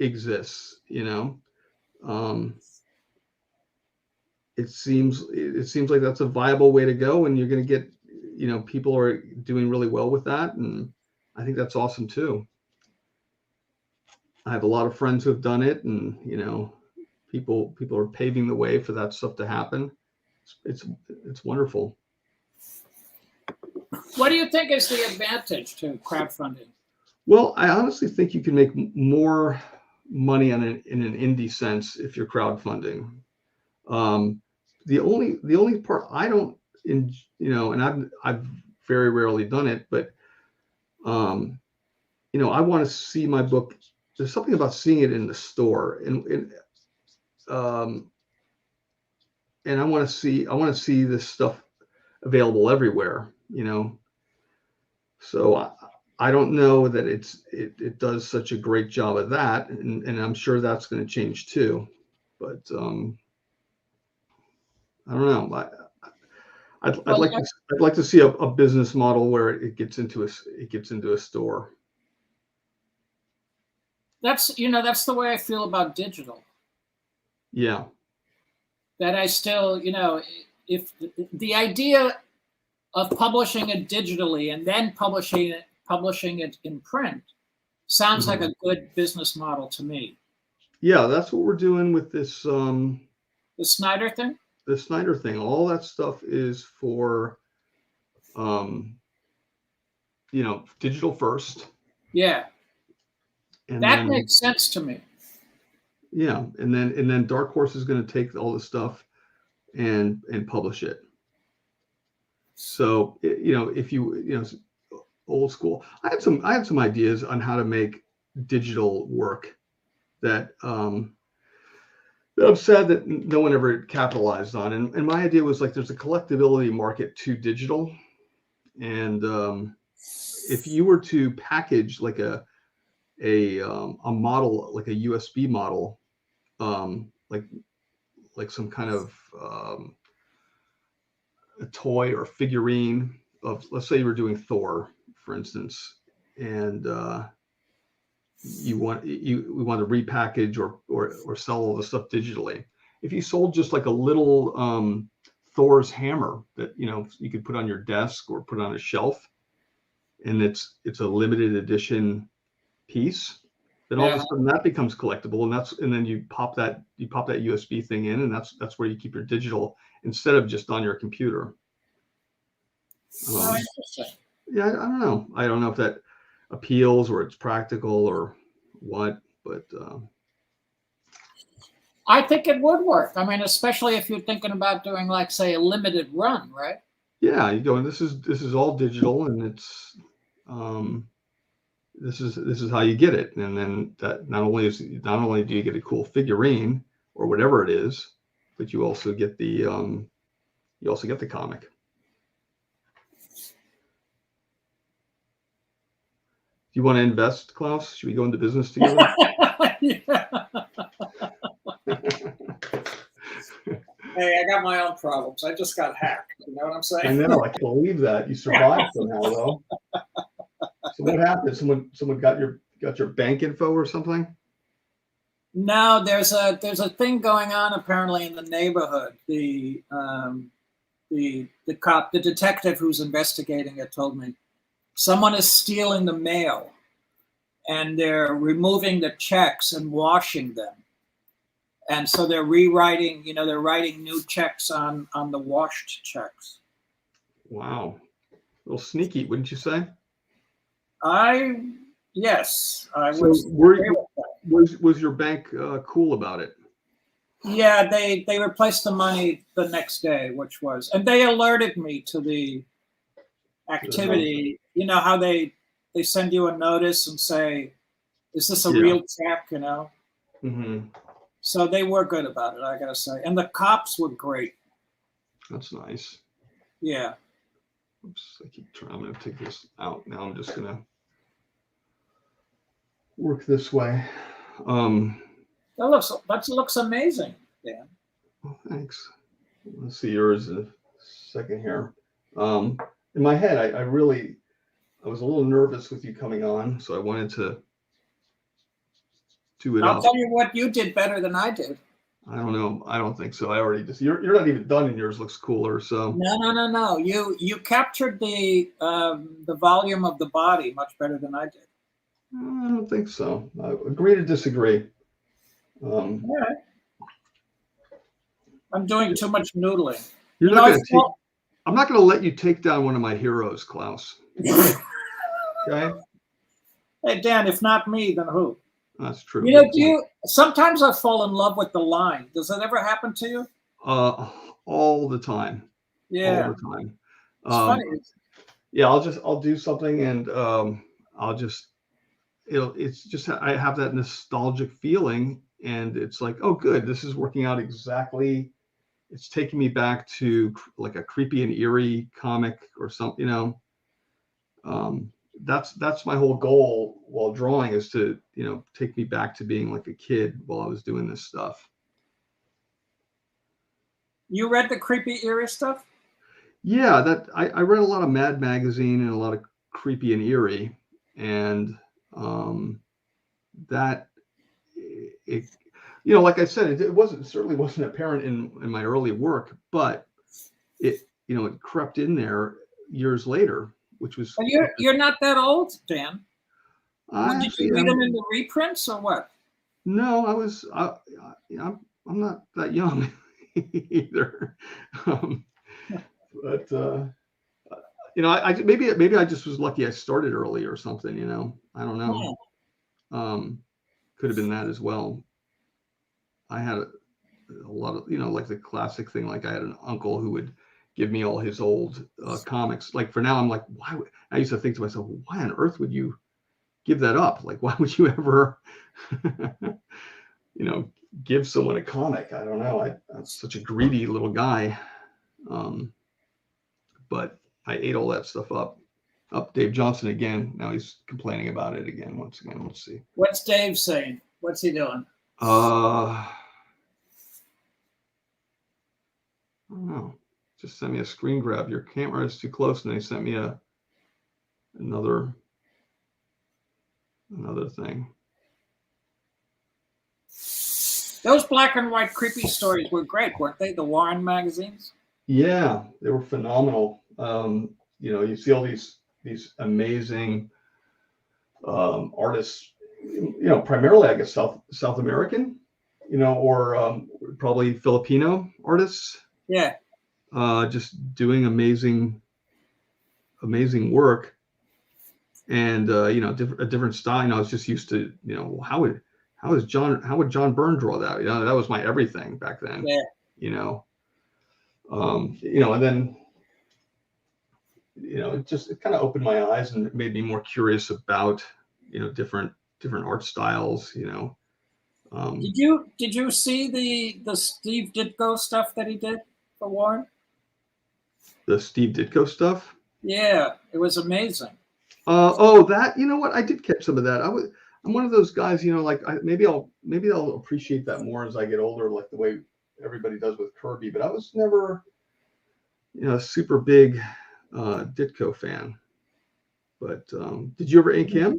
[SPEAKER 1] exists. It seems like that's a viable way to go, and you're going to get, people are doing really well with that, and I think that's awesome too. I have a lot of friends who have done it, and people are paving the way for that stuff to happen. It's wonderful.
[SPEAKER 2] What do you think is the advantage to crowdfunding?
[SPEAKER 1] Well, I honestly think you can make more money in an indie sense if you're crowdfunding. The only part I don't, and I've very rarely done it, but I want to see my book. There's something about seeing it in the store, and I want to see this stuff available everywhere. So I don't know that it does such a great job of that, and I'm sure that's going to change too. But I don't know. I'd like to see a business model where it gets into a store.
[SPEAKER 2] That's the way I feel about digital.
[SPEAKER 1] Yeah.
[SPEAKER 2] That I still, if the idea of publishing it digitally and then publishing it in print sounds like a good business model to me.
[SPEAKER 1] Yeah, that's what we're doing with this.
[SPEAKER 2] The Snyder thing?
[SPEAKER 1] The Snyder thing. All that stuff is for, digital first.
[SPEAKER 2] Yeah. And that makes sense to me.
[SPEAKER 1] Yeah. And then Dark Horse is going to take all the stuff and publish it. So, if old school, I had some ideas on how to make digital work that I'm sad that no one ever capitalized on. And my idea was like, there's a collectability market to digital. And if you were to package like a model, like a USB model, like some kind of a toy or figurine of, let's say you were doing Thor, for instance, and we want to repackage or sell all the stuff digitally. If you sold just like a little Thor's hammer that you could put on your desk or put on a shelf, and it's a limited edition piece, then all of a sudden that becomes collectible, and then you pop that USB thing in, and that's where you keep your digital instead of just on your computer. Yeah, I don't know. I don't know if that appeals or it's practical or what, but
[SPEAKER 2] I think it would work. I mean, especially if you're thinking about doing, like, say, a limited run, right?
[SPEAKER 1] Yeah, you go, and this is all digital, and it's this is how you get it. And then that not only do you get a cool figurine or whatever it is, but you also get the comic. you want to invest, Klaus? Should we go into business together?
[SPEAKER 2] Yeah. Hey, I got my own problems. I just got hacked. You know what I'm saying?
[SPEAKER 1] I know. I can't believe that you survived somehow, though. So what happened? Someone got your bank info or something?
[SPEAKER 2] No, there's a thing going on apparently in the neighborhood. The detective who's investigating it told me someone is stealing the mail, and they're removing the checks and washing them. And so they're rewriting, they're writing new checks on the washed checks.
[SPEAKER 1] Wow. A little sneaky, wouldn't you say?
[SPEAKER 2] Yes, I
[SPEAKER 1] so was your bank cool about it?
[SPEAKER 2] Yeah, they replaced the money the next day, and they alerted me to the activity. You know how they send you a notice and say, is this a real check,
[SPEAKER 1] Mm-hmm.
[SPEAKER 2] So they were good about it, I gotta say. And the cops were great.
[SPEAKER 1] That's nice.
[SPEAKER 2] Yeah.
[SPEAKER 1] Oops, I keep trying. I'm going to take this out. Now I'm just going to work this way.
[SPEAKER 2] That looks amazing, Dan.
[SPEAKER 1] Well, thanks. Let's see yours in a second here. In my head, I was a little nervous with you coming on, so I wanted to do it.
[SPEAKER 2] I'll tell you what, you did better than I did.
[SPEAKER 1] I don't know. I don't think so. I already just you're not even done, and yours looks cooler. So
[SPEAKER 2] no. You captured the volume of the body much better than I did.
[SPEAKER 1] I don't think so. I agree to disagree.
[SPEAKER 2] All right. I'm doing too much noodling.
[SPEAKER 1] I'm not going to let you take down one of my heroes, Klaus. Okay.
[SPEAKER 2] Hey Dan, if not me, then who?
[SPEAKER 1] That's true.
[SPEAKER 2] Sometimes I fall in love with the line. Does that ever happen to you?
[SPEAKER 1] All the time.
[SPEAKER 2] Yeah.
[SPEAKER 1] All the time.
[SPEAKER 2] It's funny.
[SPEAKER 1] Yeah, I'll do something, and it's just I have that nostalgic feeling, and it's like, oh, good, this is working out exactly. It's taking me back to like a creepy and eerie comic or something, That's my whole goal while drawing, is to, take me back to being like a kid while I was doing this stuff.
[SPEAKER 2] You read the creepy, eerie stuff?
[SPEAKER 1] Yeah, I read a lot of Mad Magazine and a lot of creepy and eerie, and that it, like I said, it certainly wasn't apparent in my early work, but it crept in there years later, which was.
[SPEAKER 2] Well, you're not that old, Dan. Did you read them in the reprints or what?
[SPEAKER 1] No, I'm not that young either. But maybe I just was lucky I started early or something, I don't know. Could have been that as well. I had a lot of, like the classic thing, like I had an uncle who would give me all his old comics. Like for now, I'm like, I used to think to myself, why on earth would you give that up? Like, why would you ever, give someone a comic? I don't know. I'm such a greedy little guy. But I ate all that stuff up. Dave Johnson again. Now he's complaining about it again. Once again, let's see.
[SPEAKER 2] What's Dave saying? What's he doing?
[SPEAKER 1] I don't know. Just sent me a screen grab. Your camera is too close, and they sent me another thing.
[SPEAKER 2] Those black and white creepy stories were great, weren't they? The Warren magazines.
[SPEAKER 1] Yeah, they were phenomenal. You see all these amazing artists. Primarily, I guess South American. Or probably Filipino artists.
[SPEAKER 2] Yeah.
[SPEAKER 1] Just doing amazing work, and a different style. I was just used to, how would John Byrne draw that? That was my everything back then.
[SPEAKER 2] Yeah.
[SPEAKER 1] And then it kind of opened my eyes and made me more curious about different art styles.
[SPEAKER 2] Did you see the Steve Ditko stuff that he did for Warren?
[SPEAKER 1] The Steve Ditko stuff?
[SPEAKER 2] Yeah, it was amazing.
[SPEAKER 1] Oh, that, you know what? I did catch some of that. I'm one of those guys, like maybe I'll appreciate that more as I get older, like the way everybody does with Kirby. But I was never, a super big Ditko fan. But did you ever ink him?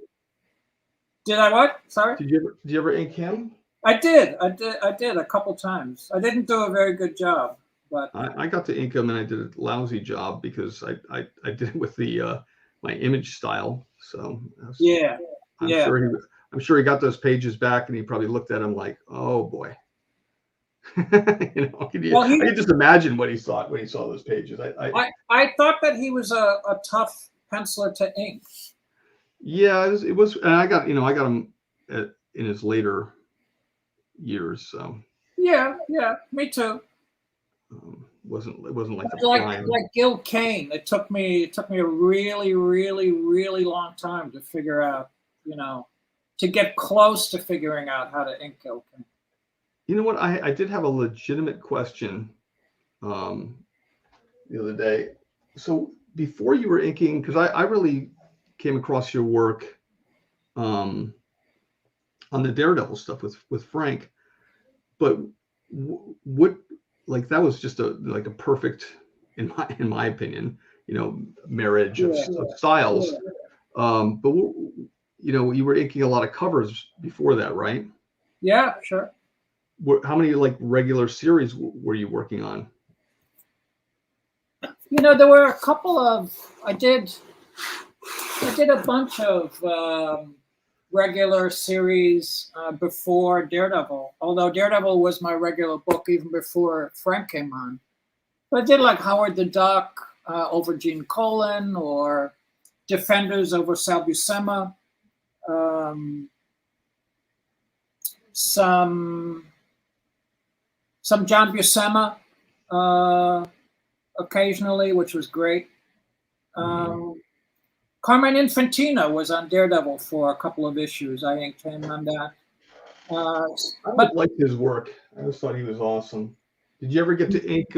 [SPEAKER 2] Did I what? Sorry?
[SPEAKER 1] Did you ever ink him?
[SPEAKER 2] I did a couple times. I didn't do a very good job, but
[SPEAKER 1] I got to ink him and I did a lousy job because I did it with the my image style. So
[SPEAKER 2] yeah,
[SPEAKER 1] I'm
[SPEAKER 2] yeah.
[SPEAKER 1] sure he got those pages back and he probably looked at them like, oh boy. I can just imagine what he thought when he saw those pages.
[SPEAKER 2] I thought that he was a tough penciler to ink.
[SPEAKER 1] Yeah, it was, and I got him in his later years. So
[SPEAKER 2] Yeah, me too.
[SPEAKER 1] it wasn't like
[SPEAKER 2] Like Gil Kane, it took me a really, really, really long time to figure out, to get close to figuring out how to ink Gil Kane.
[SPEAKER 1] You know what? I did have a legitimate question the other day. So before you were inking, because I really came across your work on the Daredevil stuff with Frank, but what, like, that was just a perfect, in my opinion, marriage of styles. But you were inking a lot of covers before that, right?
[SPEAKER 2] Yeah, sure.
[SPEAKER 1] How many regular series were you working on?
[SPEAKER 2] There were a couple of I did a bunch of regular series before Daredevil. Although Daredevil was my regular book even before Frank came on. But I did like Howard the Duck over Gene Colan, or Defenders over Sal Buscema. Some John Buscema occasionally, which was great. Carmine Infantino was on Daredevil for a couple of issues. I inked him on that.
[SPEAKER 1] I liked his work. I always thought he was awesome. Did you ever get to ink?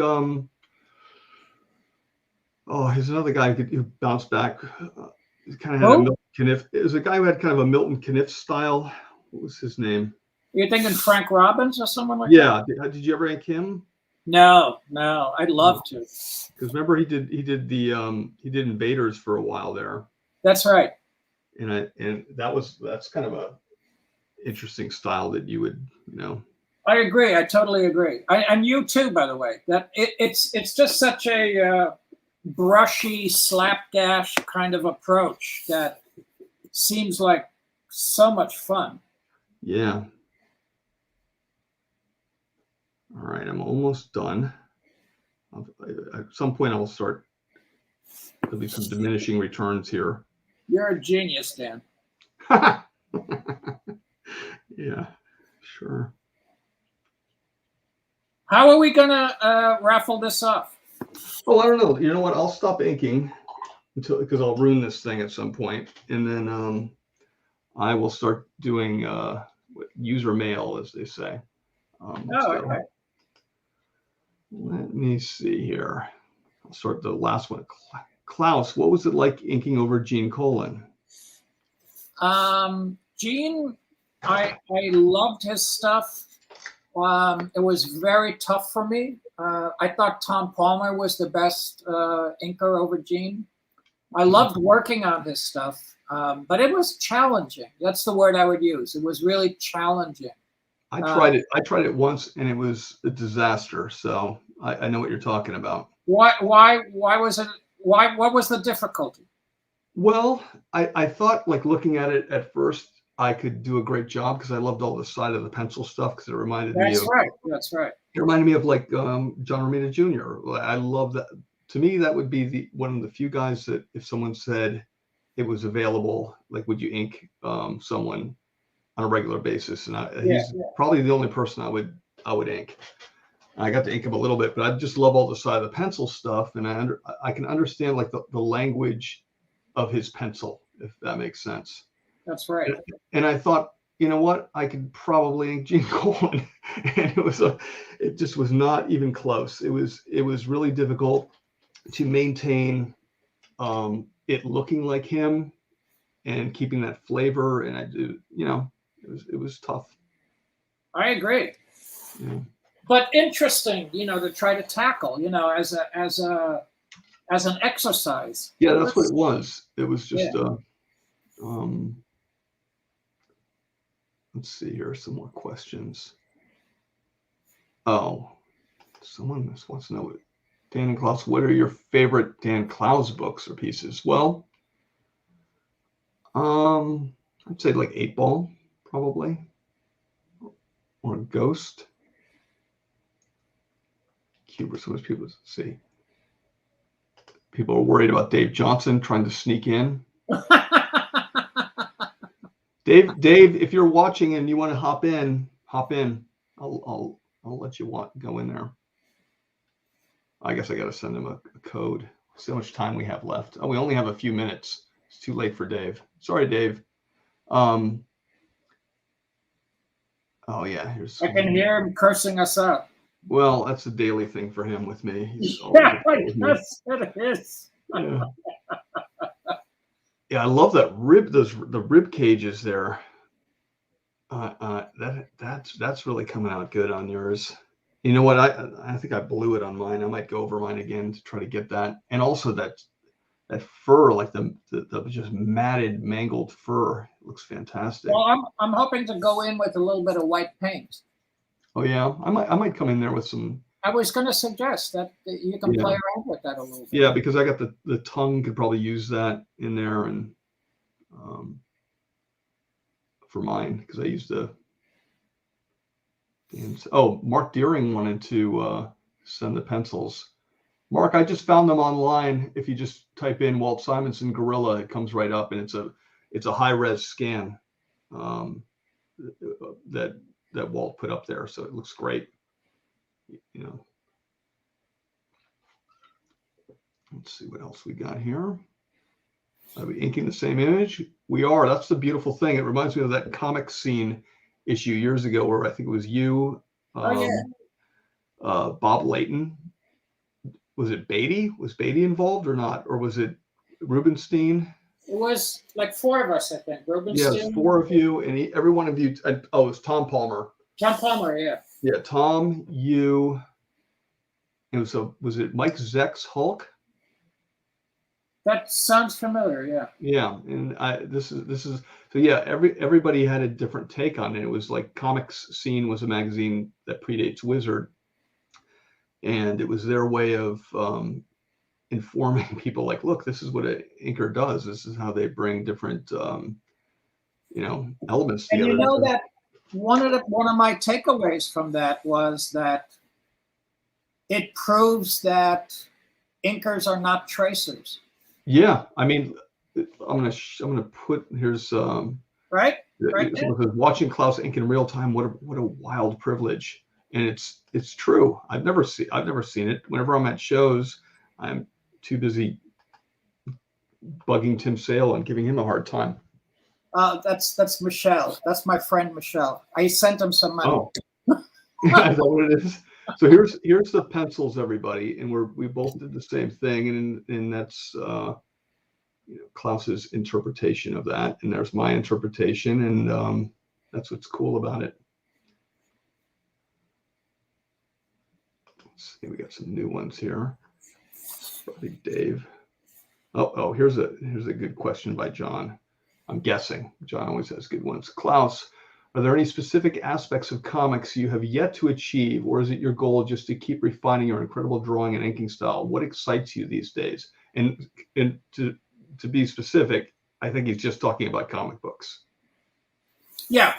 [SPEAKER 1] Here's another guy who bounced back. He kind of had a Milton Caniff. It was a guy who had kind of a Milton Caniff style. What was his name?
[SPEAKER 2] You're thinking Frank Robbins or someone like
[SPEAKER 1] that? Yeah. Did you ever ink him?
[SPEAKER 2] No. I'd love to.
[SPEAKER 1] Because remember, he did Invaders for a while there.
[SPEAKER 2] That's right.
[SPEAKER 1] And that's kind of a interesting style that you would,
[SPEAKER 2] I agree. I totally agree. And you too, by the way. That it's just such a brushy, slapdash kind of approach that seems like so much fun.
[SPEAKER 1] Yeah. All right, I'm almost done. At some point, I'll start. There'll be some diminishing returns here.
[SPEAKER 2] You're a genius, Dan.
[SPEAKER 1] Yeah, sure.
[SPEAKER 2] How are we gonna raffle this off?
[SPEAKER 1] Oh, I don't know. You know what? I'll stop inking because I'll ruin this thing at some point, and then I will start doing user mail, as they say.
[SPEAKER 2] Okay.
[SPEAKER 1] Let me see here. I'll start the last one. Klaus, what was it like inking over Gene Colan?
[SPEAKER 2] Gene, I loved his stuff. It was very tough for me. I thought Tom Palmer was the best inker over Gene. I loved working on his stuff, but it was challenging. That's the word I would use. It was really challenging.
[SPEAKER 1] I tried it. I tried it once, and it was a disaster. So I know what you're talking about.
[SPEAKER 2] Why was it? What was the difficulty?
[SPEAKER 1] Well, I thought, looking at it at first, I could do a great job because I loved all the side of the pencil stuff because it reminded me of.
[SPEAKER 2] That's right.
[SPEAKER 1] It reminded me of John Romita Jr. I love that. To me, that would be one of the few guys that if someone said it was available, would you ink someone on a regular basis? And he's probably the only person I would ink. I got to ink him a little bit, but I just love all the side of the pencil stuff, and I can understand the language of his pencil, if that makes sense.
[SPEAKER 2] That's right.
[SPEAKER 1] And I thought, you know what, I could probably ink Gene Colan, and it just was not even close. It was really difficult to maintain it looking like him and keeping that flavor. And I do, it was tough.
[SPEAKER 2] I agree.
[SPEAKER 1] Yeah.
[SPEAKER 2] But interesting, to try to tackle, as an exercise.
[SPEAKER 1] Yeah, that's what it was. It was just, let's see here, some more questions. Oh, someone just wants to know, Dan and Klaus, what are your favorite Dan Klaus books or pieces? Well, I'd say like 8 Ball, probably, or Ghost. Cuba, so much people see. People are worried about Dave Johnson trying to sneak in. Dave, if you're watching and you want to hop in. I'll let you go in there. I guess I got to send him a code. See how much time we have left. Oh, we only have a few minutes. It's too late for Dave. Sorry, Dave. Oh yeah, here's.
[SPEAKER 2] I can hear him cursing us out.
[SPEAKER 1] Well, that's a daily thing for him with me.
[SPEAKER 2] Yeah, I guess it is.
[SPEAKER 1] Yeah. Yeah, I love that rib. The rib cages there. That's really coming out good on yours. You know what? I think I blew it on mine. I might go over mine again to try to get that. And also that fur, like the just matted, mangled fur, it looks fantastic.
[SPEAKER 2] Well, I'm hoping to go in with a little bit of white paint.
[SPEAKER 1] Oh yeah, I might come in there with some.
[SPEAKER 2] I was going to suggest that you can play around with that a little bit.
[SPEAKER 1] Yeah, because I got the tongue, could probably use that in there, and for mine, because I used Mark Deering wanted to send the pencils. Mark, I just found them online. If you just type in Walt Simonson Gorilla, it comes right up, and it's a high-res scan that Walt put up there, so it looks great. Let's see what else we got here. Are we inking the same image? We are. That's the beautiful thing. It reminds me of that comic scene issue years ago where I think it was you, Bob Layton. Was it Beatty? Was Beatty involved or not? Or was it Rubenstein?
[SPEAKER 2] It was like 4 of us, I think. Rubenstein.
[SPEAKER 1] Yes, 4 of you, and every one of you. It was Tom Palmer.
[SPEAKER 2] Tom Palmer, yeah.
[SPEAKER 1] Yeah, Tom, you. Was it Mike Zeck's Hulk?
[SPEAKER 2] That sounds familiar, yeah.
[SPEAKER 1] Yeah, and this is so yeah. Everybody had a different take on it. It was like Comics Scene was a magazine that predates Wizard, and it was their way of informing people. Like, look, this is what an inker does. This is how they bring different elements together.
[SPEAKER 2] And that one of my takeaways from that was that it proves that inkers are not tracers.
[SPEAKER 1] Yeah, I mean, I'm gonna put here's
[SPEAKER 2] right.
[SPEAKER 1] Watching Klaus ink in real time. What a wild privilege, and it's true. I've never seen it. Whenever I'm at shows, I'm too busy bugging Tim Sale and giving him a hard time.
[SPEAKER 2] That's Michelle. That's my friend Michelle. I sent him some money.
[SPEAKER 1] Oh, is that what it is? So here's the pencils, everybody, and we both did the same thing, and that's Klaus's interpretation of that, and there's my interpretation, and that's what's cool about it. Let's see, we got some new ones here. Probably Dave. Oh, here's a good question by John. I'm guessing John always has good ones. Klaus, are there any specific aspects of comics you have yet to achieve, or is it your goal just to keep refining your incredible drawing and inking style? What excites you these days? And to be specific, I think he's just talking about comic books.
[SPEAKER 2] Yeah.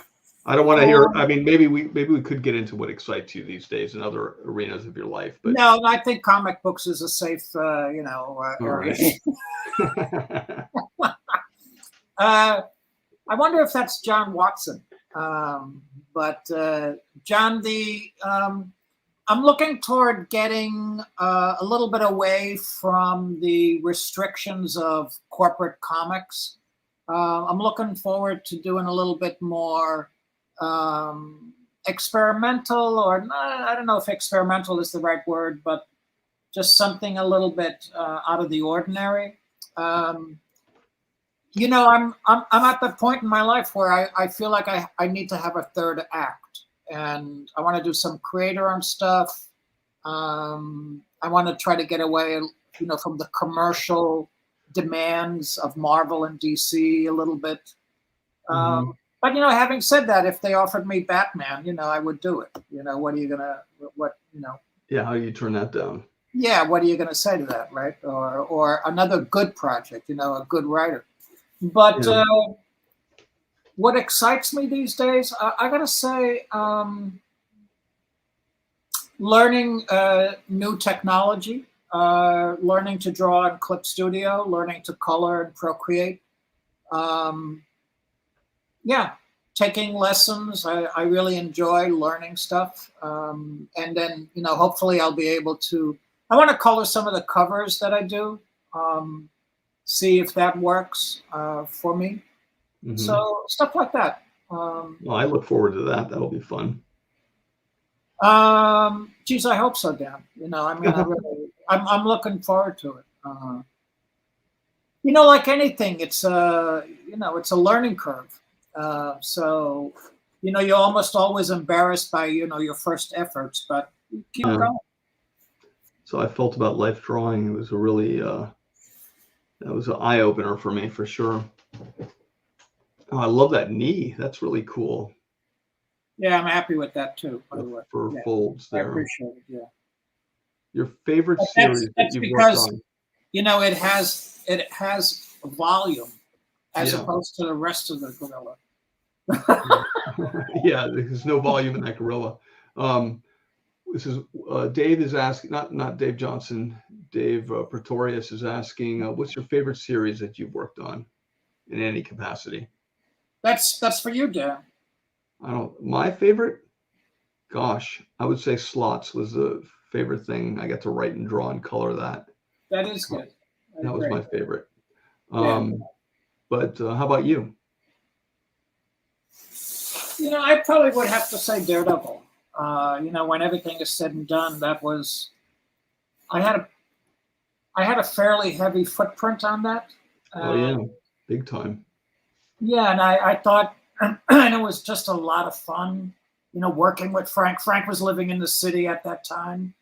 [SPEAKER 1] I don't want to hear. I mean, maybe we could get into what excites you these days in other arenas of your life. But
[SPEAKER 2] no, I think comic books is a safe, area. I wonder if that's John Watson. But John, I'm looking toward getting a little bit away from the restrictions of corporate comics. I'm looking forward to doing a little bit more experimental, or I don't know if experimental is the right word, but just something a little bit out of the ordinary. You know, I'm at the point in my life where I feel like I need to have a third act, and I want to do some creator-owned stuff. I want to try to get away, you know, from the commercial demands of Marvel and DC a little bit.
[SPEAKER 1] Mm-hmm.
[SPEAKER 2] But you know, having said that, if they offered me Batman, you know, I would do it. You know, what are you gonna, what you know?
[SPEAKER 1] Yeah, how do you turn that down?
[SPEAKER 2] Yeah, what are you gonna say to that, right? Or another good project, you know, a good writer. But
[SPEAKER 1] Yeah.
[SPEAKER 2] what excites me these days, I gotta say, learning new technology, learning to draw in Clip Studio, learning to color and Procreate. Um, yeah, taking lessons. I really enjoy learning stuff. And then, you know, hopefully I'll be able to, I want to color some of the covers that I do, see if that works for me.
[SPEAKER 1] Mm-hmm.
[SPEAKER 2] So stuff like that.
[SPEAKER 1] Well, I look forward to that. That'll be fun.
[SPEAKER 2] Geez, I hope so, Dan. You know, I mean, I'm looking forward to it. You know, like anything, it's you know, it's a learning curve. So, you know, you're almost always embarrassed by, you know, your first efforts, but you keep going.
[SPEAKER 1] So I felt about life drawing. It was a really that was an eye opener for me for sure. Oh, I love that knee. That's really cool.
[SPEAKER 2] Yeah, I'm happy with that too, by the way.
[SPEAKER 1] For
[SPEAKER 2] Yeah,
[SPEAKER 1] folds
[SPEAKER 2] I
[SPEAKER 1] there.
[SPEAKER 2] appreciate it. Yeah.
[SPEAKER 1] Your favorite
[SPEAKER 2] But
[SPEAKER 1] series that
[SPEAKER 2] that's
[SPEAKER 1] you've
[SPEAKER 2] because,
[SPEAKER 1] worked on?
[SPEAKER 2] you know, it has volume as
[SPEAKER 1] Yeah.
[SPEAKER 2] opposed to the rest of the gorilla.
[SPEAKER 1] Yeah, there's no volume in that gorilla. This is Dave is asking, not Dave Johnson, Dave Pretorius is asking, what's your favorite series that you've worked on in any capacity?
[SPEAKER 2] That's for you, Dan.
[SPEAKER 1] My favorite, gosh, I would say Slots was the favorite thing. I got to write and draw and color that.
[SPEAKER 2] That is good.
[SPEAKER 1] That was my favorite.
[SPEAKER 2] Yeah.
[SPEAKER 1] But how about you?
[SPEAKER 2] You know, I probably would have to say Daredevil. You know, when everything is said and done, that was I had a fairly heavy footprint on that.
[SPEAKER 1] Oh yeah, big time.
[SPEAKER 2] Yeah, and I thought, and it was just a lot of fun. You know, working with Frank. Frank was living in the city at that time.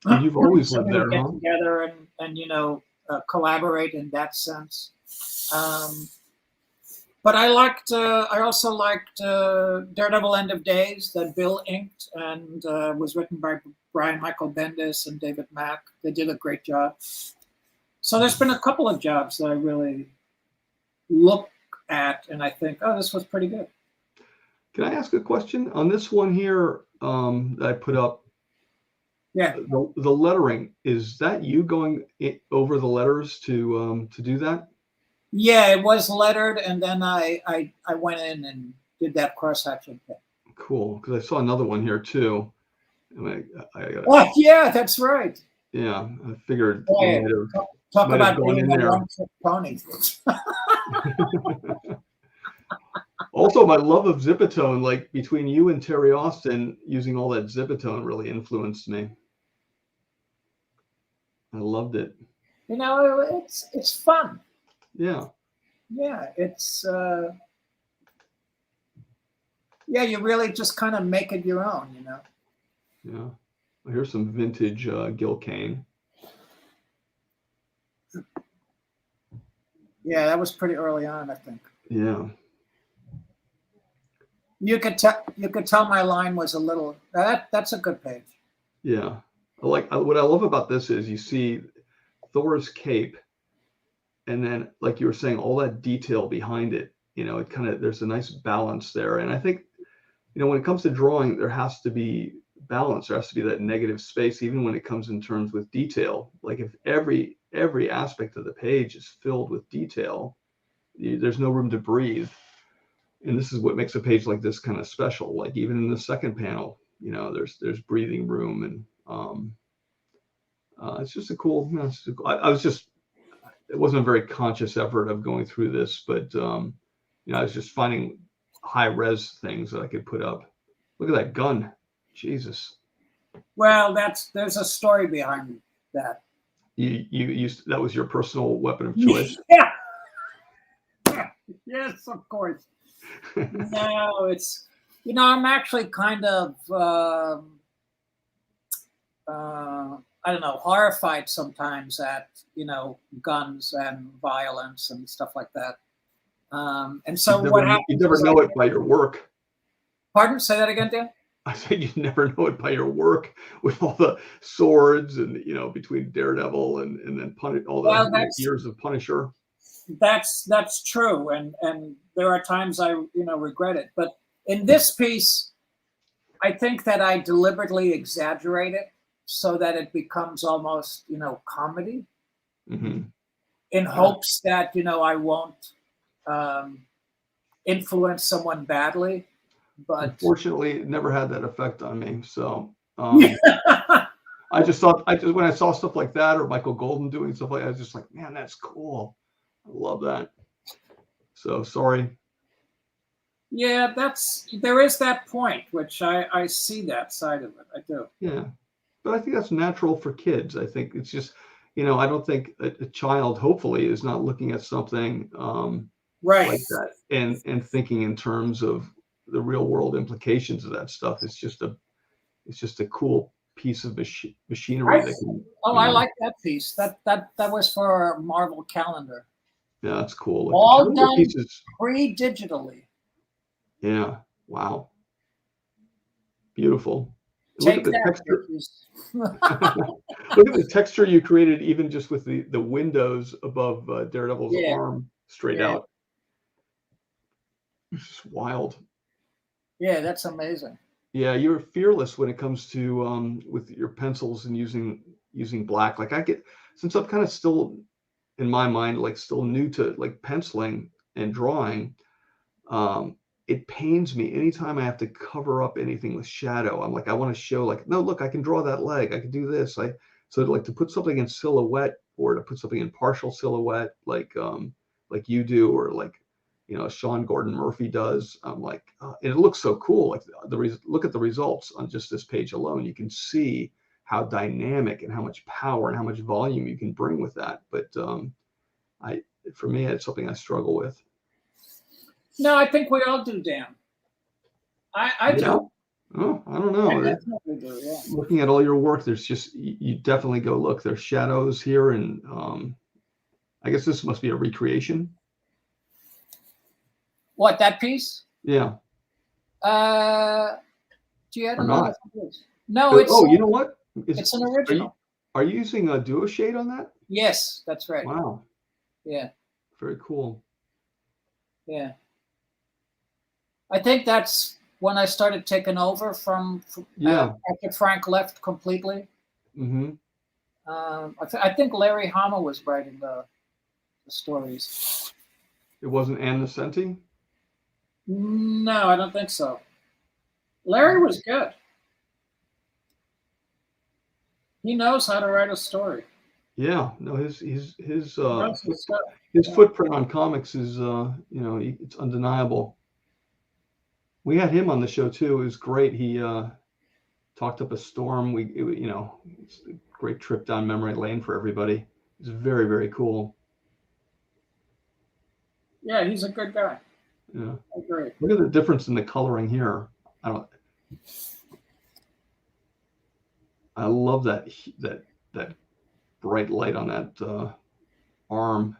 [SPEAKER 1] And you've always
[SPEAKER 2] So
[SPEAKER 1] lived
[SPEAKER 2] we would
[SPEAKER 1] there,
[SPEAKER 2] get
[SPEAKER 1] huh?
[SPEAKER 2] together and you know, collaborate in that sense. But I also liked Daredevil End of Days that Bill inked and was written by Brian Michael Bendis and David Mack. They did a great job. So there's been a couple of jobs that I really look at and I think, oh, this was pretty good.
[SPEAKER 1] Can I ask a question on this one here that I put up?
[SPEAKER 2] Yeah.
[SPEAKER 1] The lettering, is that you going over the letters to do that?
[SPEAKER 2] Yeah, it was lettered, and then I went in and did that cross hatching thing.
[SPEAKER 1] Cool, because I saw another one here too.
[SPEAKER 2] Oh yeah, that's right.
[SPEAKER 1] Yeah, I figured
[SPEAKER 2] Boy,
[SPEAKER 1] you
[SPEAKER 2] talk
[SPEAKER 1] might
[SPEAKER 2] about
[SPEAKER 1] have gone
[SPEAKER 2] being
[SPEAKER 1] in
[SPEAKER 2] a
[SPEAKER 1] there.
[SPEAKER 2] one-trick pony.
[SPEAKER 1] Also, my love of Zipatone, like between you and Terry Austin, using all that Zipatone really influenced me. I loved it.
[SPEAKER 2] You know, it's fun.
[SPEAKER 1] Yeah.
[SPEAKER 2] Yeah, it's yeah, you really just kind of make it your own, you know.
[SPEAKER 1] Yeah. Well, here's some vintage Gil Kane.
[SPEAKER 2] Yeah, that was pretty early on, I think.
[SPEAKER 1] Yeah.
[SPEAKER 2] You could tell my line was a little that's a good page.
[SPEAKER 1] Yeah. What I love about this is you see Thor's cape, and then like you were saying, all that detail behind it. You know, it kind of there's a nice balance there. And I think, you know, when it comes to drawing, there has to be balance. There has to be that negative space, even when it comes in terms with detail. Like if every aspect of the page is filled with detail, there's no room to breathe. And this is what makes a page like this kind of special. Like even in the second panel, you know, there's breathing room, and it's just a cool. You know, I was just, it wasn't a very conscious effort of going through this, but you know, I was just finding high res things that I could put up. Look at that gun, Jesus.
[SPEAKER 2] Well, there's a story behind that.
[SPEAKER 1] You used that was your personal weapon of choice.
[SPEAKER 2] Yeah. Yes, of course. No, it's, I'm actually kind of, I don't know, horrified sometimes at, guns and violence and stuff like that. And so what
[SPEAKER 1] You
[SPEAKER 2] happens
[SPEAKER 1] never
[SPEAKER 2] is
[SPEAKER 1] know it by your work.
[SPEAKER 2] pardon, say that again, Dan?
[SPEAKER 1] I said you never know it by your work with all the swords and between Daredevil and then all the
[SPEAKER 2] Well,
[SPEAKER 1] years of Punisher.
[SPEAKER 2] that's true, and there are times I regret it, but in this piece, I think that I deliberately exaggerate it so that it becomes almost comedy,
[SPEAKER 1] Mm-hmm.
[SPEAKER 2] in hopes that I won't influence someone badly. But
[SPEAKER 1] unfortunately, it never had that effect on me. So when I saw stuff like that or Michael Golden doing stuff like that, I was just like, man, that's cool. I love that. So sorry.
[SPEAKER 2] yeah, there is that point, which I see that side of it. I do.
[SPEAKER 1] Yeah. But I think that's natural for kids. I think it's just, I don't think a child, hopefully, is not looking at something
[SPEAKER 2] Right.
[SPEAKER 1] like that and thinking in terms of the real world implications of that stuff. It's just a cool piece of machinery that can.
[SPEAKER 2] I like that piece. That was for a Marvel calendar.
[SPEAKER 1] Yeah, that's cool. Like,
[SPEAKER 2] All
[SPEAKER 1] calendar
[SPEAKER 2] done
[SPEAKER 1] pieces.
[SPEAKER 2] pre-digitally.
[SPEAKER 1] Yeah. Wow. Beautiful. Look at
[SPEAKER 2] Take
[SPEAKER 1] the
[SPEAKER 2] that,
[SPEAKER 1] texture.
[SPEAKER 2] bitches.
[SPEAKER 1] Look at the texture you created, even just with the windows above Daredevil's
[SPEAKER 2] Yeah.
[SPEAKER 1] arm straight
[SPEAKER 2] Yeah.
[SPEAKER 1] out. It's just wild.
[SPEAKER 2] Yeah, that's amazing.
[SPEAKER 1] Yeah, you're fearless when it comes to with your pencils and using black. Like since I'm kind of still in my mind, like still new to like penciling and drawing, it pains me anytime I have to cover up anything with shadow. I'm like, I want to show like, no, look, I can draw that leg. I can do this. So like to put something in silhouette or to put something in partial silhouette, like you do, or like, Sean Gordon Murphy does. I'm like, and it looks so cool. Like look at the results on just this page alone. You can see how dynamic and how much power and how much volume you can bring with that. But for me, it's something I struggle with.
[SPEAKER 2] No, I think we all do, Dan. I do.
[SPEAKER 1] Oh, I don't
[SPEAKER 2] I
[SPEAKER 1] know.
[SPEAKER 2] definitely do, yeah.
[SPEAKER 1] Looking at all your work, there's just you definitely go look. There's shadows here, and I guess this must be a recreation.
[SPEAKER 2] What, that piece?
[SPEAKER 1] Yeah.
[SPEAKER 2] Gee, I
[SPEAKER 1] Or
[SPEAKER 2] don't know
[SPEAKER 1] not.
[SPEAKER 2] if it is. No, it's
[SPEAKER 1] you know what?
[SPEAKER 2] it's an original.
[SPEAKER 1] Are you using a duo shade on that?
[SPEAKER 2] Yes, that's right.
[SPEAKER 1] Wow.
[SPEAKER 2] Yeah.
[SPEAKER 1] Very cool.
[SPEAKER 2] Yeah. I think that's when I started taking over from after Frank left completely.
[SPEAKER 1] Mm-hmm.
[SPEAKER 2] I think Larry Hama was writing the stories.
[SPEAKER 1] It wasn't Ann Nesenti?
[SPEAKER 2] No, I don't think so. Larry was good. He knows how to write a story.
[SPEAKER 1] Yeah, no, his
[SPEAKER 2] His
[SPEAKER 1] footprint on comics is it's undeniable. We had him on the show too. It was great. He talked up a storm. It's a great trip down memory lane for everybody. It's very, very cool.
[SPEAKER 2] Yeah, he's a good guy.
[SPEAKER 1] Yeah,
[SPEAKER 2] I agree.
[SPEAKER 1] Look at the difference in the coloring here. I love that bright light on that arm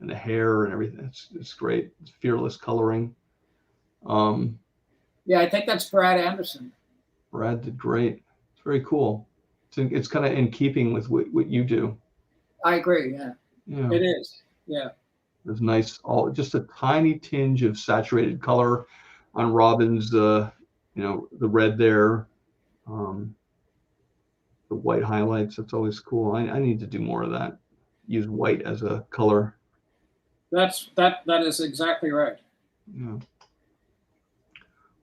[SPEAKER 1] and the hair and everything. It's great. It's fearless coloring.
[SPEAKER 2] Yeah, I think that's Brad Anderson.
[SPEAKER 1] Brad did great. It's very cool. It's kind of in keeping with what you do.
[SPEAKER 2] I agree. Yeah. It is. Yeah.
[SPEAKER 1] There's nice, just a tiny tinge of saturated color on Robin's, the red there, the white highlights. That's always cool. I need to do more of that. Use white as a color.
[SPEAKER 2] That is exactly right.
[SPEAKER 1] Yeah.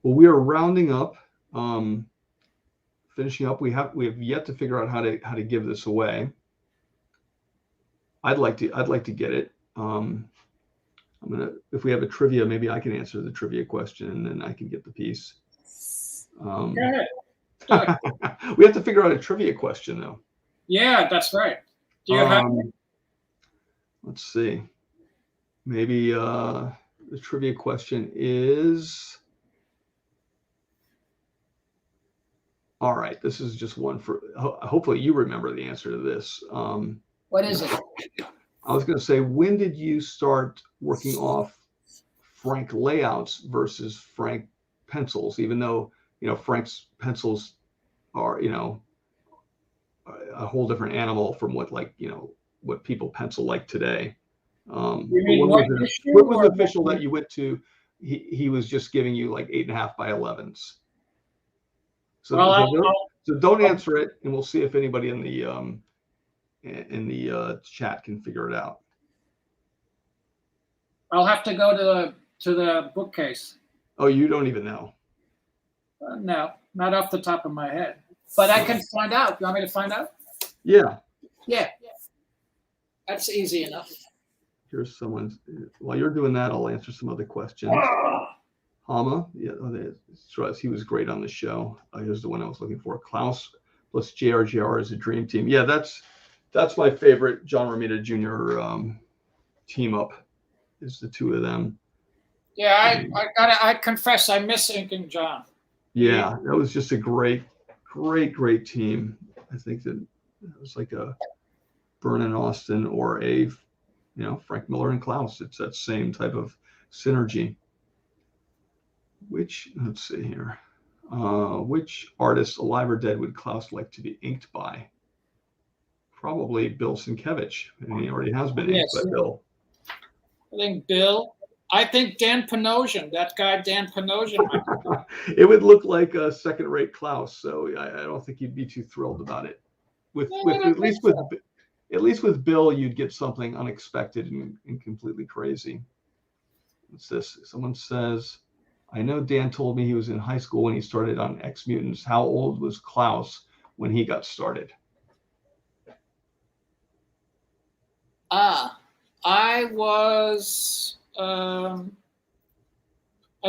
[SPEAKER 1] Well, we are rounding up, finishing up. We have yet to figure out how to give this away. I'd like to get it. If we have a trivia, maybe I can answer the trivia question and then I can get the piece.
[SPEAKER 2] Go ahead.
[SPEAKER 1] We have to figure out a trivia question though.
[SPEAKER 2] Yeah, that's right. Do you have it?
[SPEAKER 1] Let's see. Maybe the trivia question is, all right, this is just one for, hopefully you remember the answer to this.
[SPEAKER 2] What is it?
[SPEAKER 1] I was going to say, when did you start working off Frank layouts versus Frank pencils, even though, Frank's pencils are, a whole different animal from what, like, what people pencil like today.
[SPEAKER 2] You mean what
[SPEAKER 1] was the official that you went to? He was just giving you like 8.5 by 11s. So, so don't answer it, and we'll see if anybody in the chat can figure it out.
[SPEAKER 2] I'll have to go to the bookcase.
[SPEAKER 1] Oh, you don't even know?
[SPEAKER 2] No, not off the top of my head. But I can find out. You want me to find out?
[SPEAKER 1] Yeah.
[SPEAKER 2] Yeah. That's easy enough.
[SPEAKER 1] Here's someone's. While you're doing that, I'll answer some other questions. Hama, yeah, he was great on the show. Here's the one I was looking for. Klaus plus JRJR is a dream team. Yeah, that's my favorite John Romita Jr. Team up. Is the two of them.
[SPEAKER 2] Yeah, I confess I miss inking John.
[SPEAKER 1] Yeah, that was just a great team. I think that it was like a Byrne and Austin or a, Frank Miller and Klaus. It's that same type of synergy. Let's see here. Which artist, alive or dead, would Klaus like to be inked by? Probably Bill Sienkiewicz, and he already has been inked by Bill.
[SPEAKER 2] I think Bill. I think Dan Panosian, that guy Dan Panosian.
[SPEAKER 1] It would look like a second-rate Klaus, so I don't think you'd be too thrilled about it. At least with Bill, you'd get something unexpected and completely crazy. What's this? Someone says, I know Dan told me he was in high school when he started on X Mutants. How old was Klaus when he got started?
[SPEAKER 2] I was, I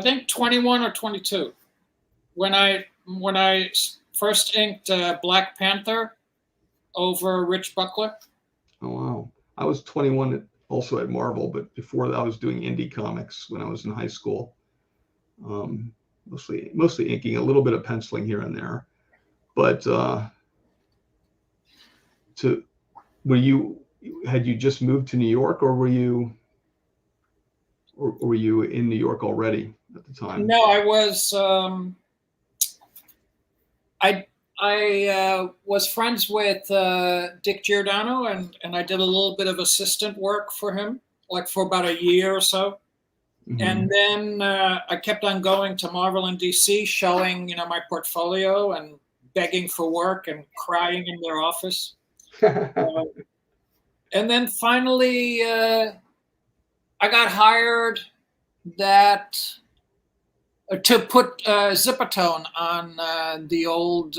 [SPEAKER 2] think 21 or 22 when I first inked Black Panther over Rich Buckler.
[SPEAKER 1] Oh wow! I was 21 also at Marvel, but before that I was doing indie comics when I was in high school. Mostly inking, a little bit of penciling here and there. But had you just moved to New York, or were you in New York already at the time?
[SPEAKER 2] No, I was. I was friends with Dick Giordano, and I did a little bit of assistant work for him, like for about a year or so. Mm-hmm. And then I kept on going to Marvel in DC, showing my portfolio and begging for work and crying in their office. And then finally, I got hired to put Zipatone on the old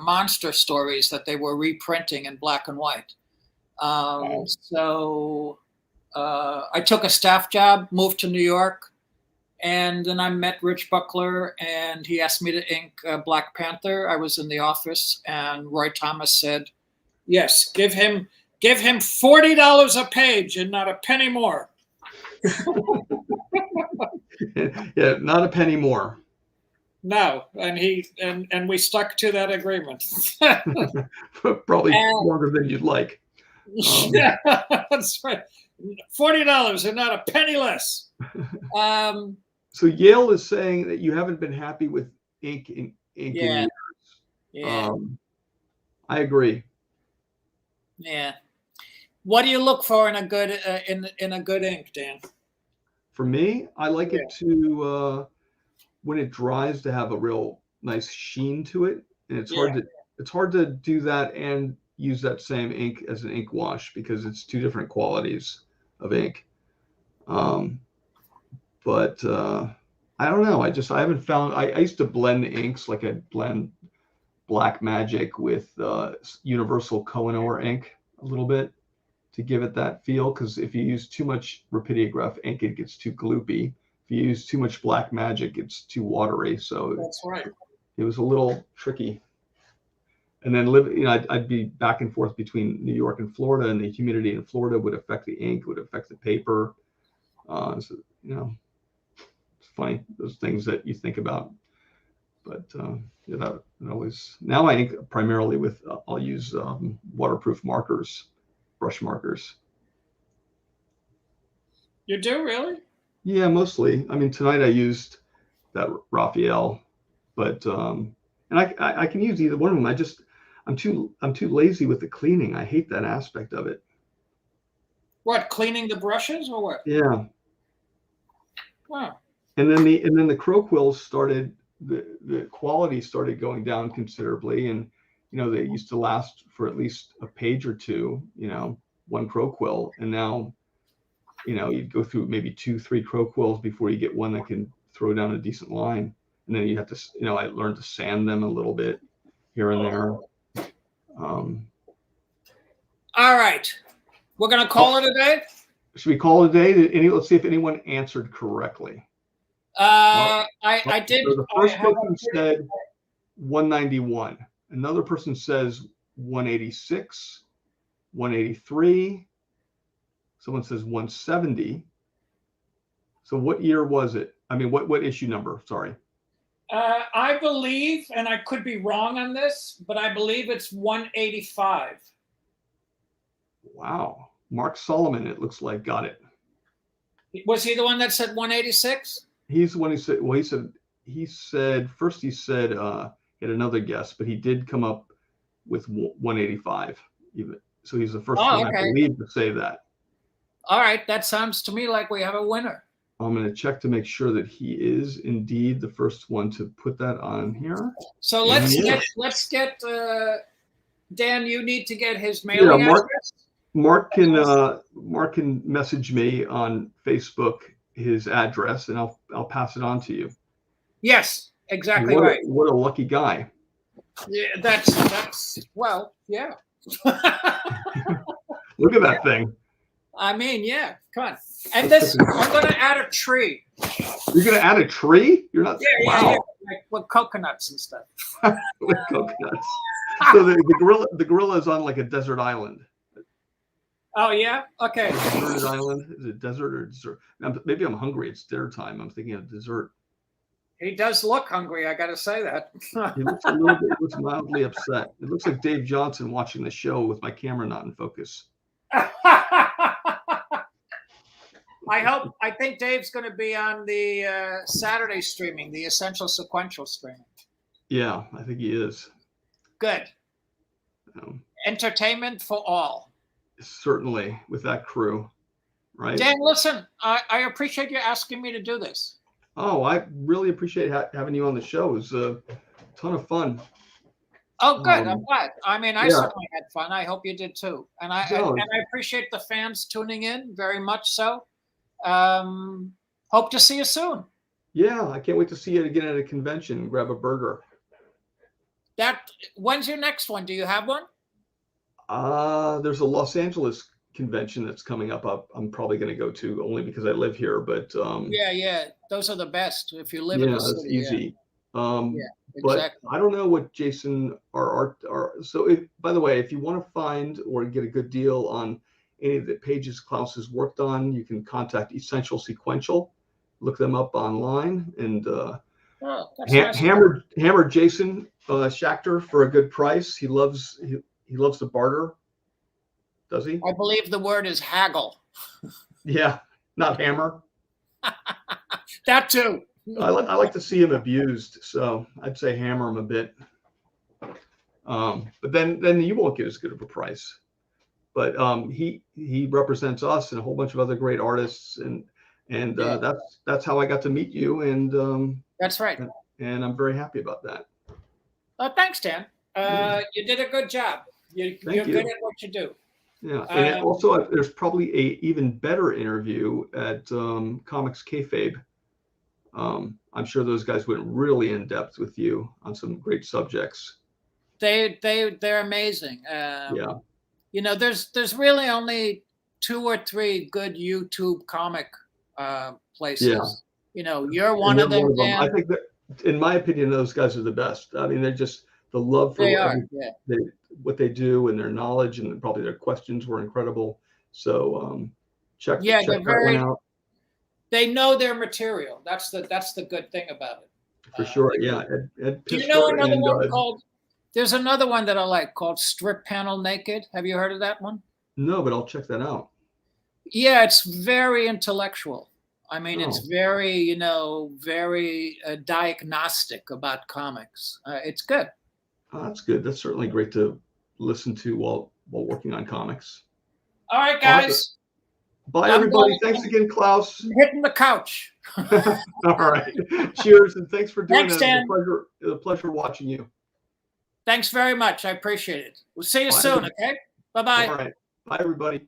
[SPEAKER 2] monster stories that they were reprinting in black and white. Wow. So I took a staff job, moved to New York, and then I met Rich Buckler, and he asked me to ink Black Panther. I was in the office, and Roy Thomas said, yes, give him $40 a page and not a penny more.
[SPEAKER 1] Yeah, not a penny more.
[SPEAKER 2] No, and we stuck to that agreement.
[SPEAKER 1] Probably longer than you'd like.
[SPEAKER 2] Yeah, that's right. $40 and not a penny less.
[SPEAKER 1] So Yale is saying that you haven't been happy with ink in years.
[SPEAKER 2] Yeah.
[SPEAKER 1] I agree.
[SPEAKER 2] Yeah. What do you look for in a good in a good ink, Dan?
[SPEAKER 1] For me, I like it to when it dries to have a real nice sheen to it, and it's hard to do that and use that same ink as an ink wash because it's two different qualities of ink. But I don't know. I haven't found. I used to blend inks, like I'd blend Black Magic with Universal Kohinoor ink a little bit to give it that feel. Because if you use too much Rapidograph ink, it gets too gloopy. If you use too much Black Magic, it's too watery. So
[SPEAKER 2] that's right.
[SPEAKER 1] It was a little tricky. And then I'd be back and forth between New York and Florida, and the humidity in Florida would affect the ink, would affect the paper. So you know, it's funny, those things that you think about. But yeah, that always, now I ink primarily with, I'll use waterproof markers, brush markers.
[SPEAKER 2] You do, really?
[SPEAKER 1] Yeah, mostly. I mean, tonight I used that Raphael, but and I can use either one of them. I'm too lazy with the cleaning. I hate that aspect of it.
[SPEAKER 2] What, cleaning the brushes or what?
[SPEAKER 1] Yeah.
[SPEAKER 2] Wow.
[SPEAKER 1] And then the crow quills started, the quality started going down considerably, and they used to last for at least a page or two, one crow quill, and now you'd go through maybe 2-3 crow quills before you get one that can throw down a decent line, and then you have to, I learned to sand them a little bit here and there.
[SPEAKER 2] All right, we're gonna call it a day.
[SPEAKER 1] Should we call it a day? Let's see if anyone answered correctly.
[SPEAKER 2] I did.
[SPEAKER 1] So the first person said 191. Another person says 186, 183. Someone says 170. So what year was it? I mean, what issue number? Sorry.
[SPEAKER 2] I believe, and I could be wrong on this, but I believe it's 185.
[SPEAKER 1] Wow. Mark Solomon, it looks like, got it.
[SPEAKER 2] Was he the one that said 186?
[SPEAKER 1] He's the one who said, well, he said first he had another guess, but he did come up with 185 even. So he's the first one, okay, I believe, to say that.
[SPEAKER 2] All right, that sounds to me like we have a winner.
[SPEAKER 1] I'm going to check to make sure that he is indeed the first one to put that on here.
[SPEAKER 2] So let's get Dan, you need to get his mailing address.
[SPEAKER 1] Mark can message me on Facebook his address, and I'll pass it on to you.
[SPEAKER 2] Yes, exactly right.
[SPEAKER 1] What a lucky guy.
[SPEAKER 2] Yeah, that's well, yeah.
[SPEAKER 1] Look at that thing.
[SPEAKER 2] I mean, yeah, come on. And this, I'm going to add a tree.
[SPEAKER 1] You're going to add a tree? You're not.
[SPEAKER 2] Yeah,
[SPEAKER 1] wow.
[SPEAKER 2] Yeah, like with coconuts and stuff.
[SPEAKER 1] With coconuts. So the gorilla is on like a desert island.
[SPEAKER 2] Oh yeah. Okay.
[SPEAKER 1] Deserted island. Is it desert or dessert? Maybe I'm hungry. It's dinner time. I'm thinking of dessert.
[SPEAKER 2] He does look hungry. I got to say that.
[SPEAKER 1] He looks a little bit. Looks mildly upset. It looks like Dave Johnson watching the show with my camera not in focus.
[SPEAKER 2] I think Dave's going to be on the Saturday streaming, the Essential Sequential streaming.
[SPEAKER 1] Yeah, I think he is.
[SPEAKER 2] Good. Entertainment for all.
[SPEAKER 1] Certainly, with that crew, right?
[SPEAKER 2] Dan, listen, I appreciate you asking me to do this.
[SPEAKER 1] Oh, I really appreciate having you on the show. It was a ton of fun.
[SPEAKER 2] Oh, good. I'm glad. I mean, I certainly had fun. I hope you did too. And I appreciate the fans tuning in very much so. Hope to see you soon.
[SPEAKER 1] Yeah, I can't wait to see you again at a convention and grab a burger.
[SPEAKER 2] When's your next one? Do you have one?
[SPEAKER 1] There's a Los Angeles convention that's coming up. I'm probably going to go to, only because I live here. But
[SPEAKER 2] yeah, those are the best if you live in the city.
[SPEAKER 1] It's easy.
[SPEAKER 2] Exactly.
[SPEAKER 1] But I don't know what Jason or Art. So by the way, if you want to find or get a good deal on any of the pages Klaus has worked on, you can contact Essential Sequential. Look them up online and hammer Jason Schachter for a good price. He loves to barter. Does he?
[SPEAKER 2] I believe the word is haggle. Yeah,
[SPEAKER 1] not hammer.
[SPEAKER 2] That too.
[SPEAKER 1] I like to see him abused, so I'd say hammer him a bit. But then you won't get as good of a price. But he represents us and a whole bunch of other great artists, and that's how I got to meet you, and
[SPEAKER 2] that's right.
[SPEAKER 1] And I'm very happy about that.
[SPEAKER 2] Thanks, Dan. You did a good job. You're good at what you do.
[SPEAKER 1] Yeah, and also there's probably a even better interview at Comics Kayfabe. I'm sure those guys went really in depth with you on some great subjects.
[SPEAKER 2] They're amazing. There's really only 2 or 3 good YouTube comic places.
[SPEAKER 1] Yeah.
[SPEAKER 2] You're one of them.
[SPEAKER 1] I think that, in my opinion, those guys are the best. I mean, they're just the love for what they do, and their knowledge, and probably their questions were incredible. So check that one out.
[SPEAKER 2] they know their material. That's the good thing about it.
[SPEAKER 1] For sure. Yeah. Ed
[SPEAKER 2] Do you know
[SPEAKER 1] Piskor
[SPEAKER 2] another
[SPEAKER 1] and
[SPEAKER 2] one called? There's another one that I like called Strip Panel Naked. Have you heard of that one?
[SPEAKER 1] no, but I'll check that out.
[SPEAKER 2] Yeah, it's very intellectual. I mean, it's
[SPEAKER 1] Oh.
[SPEAKER 2] very, you know, very diagnostic about comics. It's good.
[SPEAKER 1] Oh, that's good. That's certainly great to listen to while working on comics.
[SPEAKER 2] All right,
[SPEAKER 1] Awesome.
[SPEAKER 2] guys.
[SPEAKER 1] Bye, everybody. Thanks again, Klaus.
[SPEAKER 2] I'm hitting the couch.
[SPEAKER 1] All right. Cheers, and thanks for doing
[SPEAKER 2] Thanks,
[SPEAKER 1] that.
[SPEAKER 2] Dan.
[SPEAKER 1] It's a pleasure watching you.
[SPEAKER 2] Thanks very much. I appreciate it. We'll see you
[SPEAKER 1] Bye,
[SPEAKER 2] soon,
[SPEAKER 1] everybody.
[SPEAKER 2] okay? Bye-bye.
[SPEAKER 1] All right. Bye, everybody.